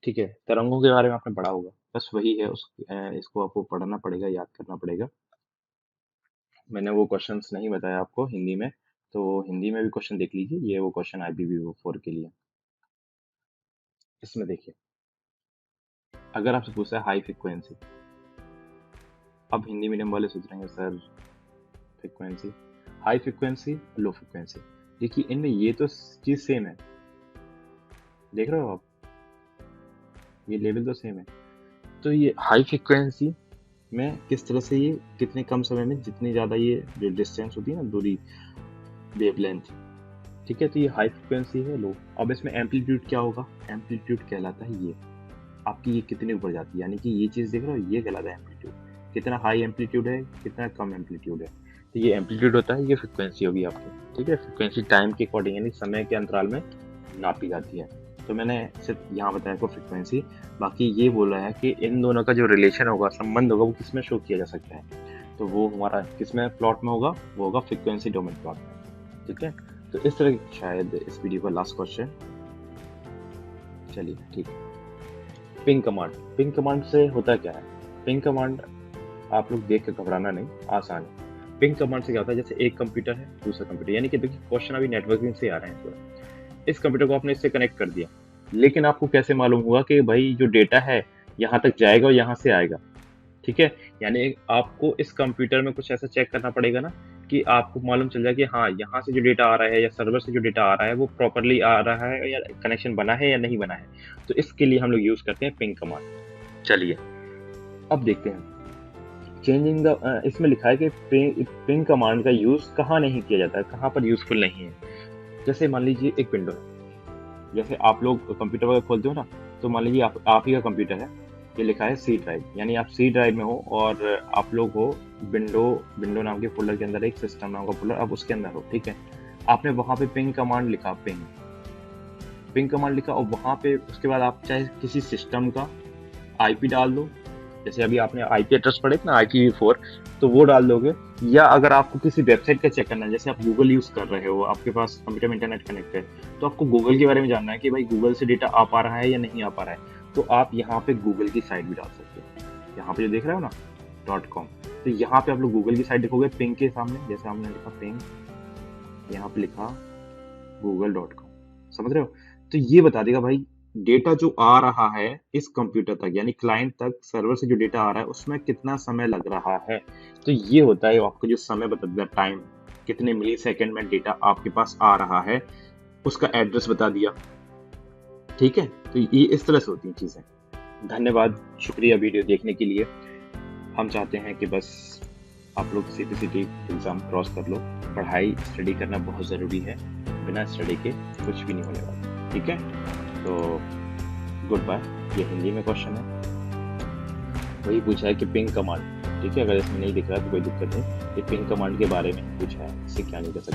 ठीक है। तरंगों के बारे में आपने पढ़ा होगा, बस वही है, इसको आपको पढ़ना पड़ेगा, याद करना पड़ेगा। मैंने वो क्वेश्चंस नहीं बताया आपको हिंदी में, तो हिंदी में भी क्वेश्चन देख लीजिए, ये वो क्वेश्चन IPv4 के लिए। इसमें देखिए, अगर आपसे पूछा है हाई फ्रिक्वेंसी, अब हिंदी मीडियम वाले सोच रहे हैं sir frequency, high frequency, low frequency. देखिए इनमें ये तो चीज सेम है, देख रहे हो आप, ये लेवल तो सेम है। तो ये हाई फ्रिक्वेंसी में किस तरह से ये कितने कम समय में जितनी ज़्यादा ये जो डिस्टेंस होती है ना, दूरी, वेवलेंथ, ठीक है, तो ये हाई फ्रिक्वेंसी है, लो। अब इसमें एम्पलीट्यूड क्या होगा, एम्पलीट्यूड कहलाता है ये आपकी ये कितनी ऊपर जाती है, यानी कि ये चीज़ देख रहे हो, ये कहलाता है एम्पलीट्यूड, कितना हाई एम्पलीट्यूड है कितना कम एम्पलीट्यूड है। तो ये एम्पलीट्यूड होता है, ये फ्रिक्वेंसी होगी आपकी, ठीक है। फ्रिक्वेंसी टाइम के अकॉर्डिंग यानी समय के अंतराल में नापी जाती है। तो मैंने सिर्फ यहाँ बताया आपको फ्रिक्वेंसी, बाकी ये बोला है कि इन दोनों का जो रिलेशन होगा, संबंध होगा, वो किस में शो किया जा सकता है, तो वो हमारा किस में प्लॉट में होगा, वो होगा फ्रिक्वेंसी डोमेन प्लॉट में, ठीक है। तो इस तरह शायद इस वीडियो का लास्ट क्वेश्चन, चलिए ठीक है। पिंग कमांड, पिंग कमांड से होता क्या है, पिंग कमांड आप लोग देख के घबराना नहीं, आसान है। पिंग कमांड से क्या होता है, जैसे एक कंप्यूटर है दूसरा कंप्यूटर, यानी कि देखिए क्वेश्चन अभी नेटवर्किंग से आ रहे हैं पूरा। इस कंप्यूटर को आपने इससे कनेक्ट कर दिया, लेकिन आपको कैसे मालूम हुआ कि भाई जो डेटा है यहाँ तक जाएगा और यहाँ से आएगा, ठीक है। यानी आपको इस कंप्यूटर में कुछ ऐसा चेक करना पड़ेगा ना कि आपको मालूम चल जाए कि हाँ यहाँ से जो डेटा आ रहा है या सर्वर से जो डेटा आ रहा है वो प्रॉपरली आ रहा है या कनेक्शन बना है या नहीं बना है। तो इसके लिए हम लोग यूज करते हैं पिंग कमांड। चलिए अब देखते हैं चेंजिंग द, इसमें लिखा है कि पिंग कमांड का यूज कहाँ नहीं किया जाता है, कहाँ पर यूजफुल नहीं है। जैसे मान लीजिए एक विंडो है, जैसे आप लोग कंप्यूटर वगैरह खोलते हो ना, तो मान लीजिए आप ही का कंप्यूटर है, ये लिखा है सी ड्राइव, यानी आप सी ड्राइव में हो और आप लोग हो विंडो नाम के फोल्डर के अंदर, एक सिस्टम नाम का फोल्डर, आप उसके अंदर हो, ठीक है। आपने वहां पे पिंग कमांड लिखा, पिंग कमांड लिखा, और वहां पे उसके बाद आप चाहे किसी सिस्टम का आईपी डाल दो, जैसे अभी आपने आईपी एड्रेस पढ़े ना IPv4, तो वो डाल दोगे। या अगर आपको किसी वेबसाइट का चेक करना है, जैसे आप गूगल यूज कर रहे हो, आपके पास कंप्यूटर में इंटरनेट कनेक्ट है, तो आपको गूगल के बारे में जानना है कि भाई गूगल से डेटा आ पा रहा है या नहीं आ पा रहा है, तो आप यहाँ पे गूगल की साइट भी डाल सकते हो। यहाँ पे जो देख रहे हो ना .com, तो यहाँ पे आप लोग गूगल की साइट देखोगे पिंग के सामने, जैसे हमने लिखा पिंग, यहाँ पे लिखा google.com, समझ रहे हो। तो ये बता देगा भाई डेटा जो आ रहा है इस कंप्यूटर तक, यानी क्लाइंट तक, सर्वर से जो डेटा आ रहा है उसमें कितना समय लग रहा है। तो ये होता है आपको जो समय बता देगा, टाइम, कितने मिली सेकेंड में डेटा आपके पास आ रहा है, उसका एड्रेस बता दिया, ठीक है। तो ये इस तरह से होती हैं चीजें। धन्यवाद, शुक्रिया वीडियो देखने के लिए। हम चाहते हैं कि बस आप लोग CPCT एग्जाम क्रॉस कर लो। पढ़ाई स्टडी करना बहुत ज़रूरी है, बिना स्टडी के कुछ भी नहीं होने वाला, ठीक है। तो गुड बाय। ये हिंदी में क्वेश्चन है, वही पूछा है कि पिंग कमांड, ठीक है। अगर इसमें नहीं दिख रहा तो कोई दिक्कत नहीं, ये पिंग कमांड के बारे में पूछा है, इससे क्या नहीं कर सकते।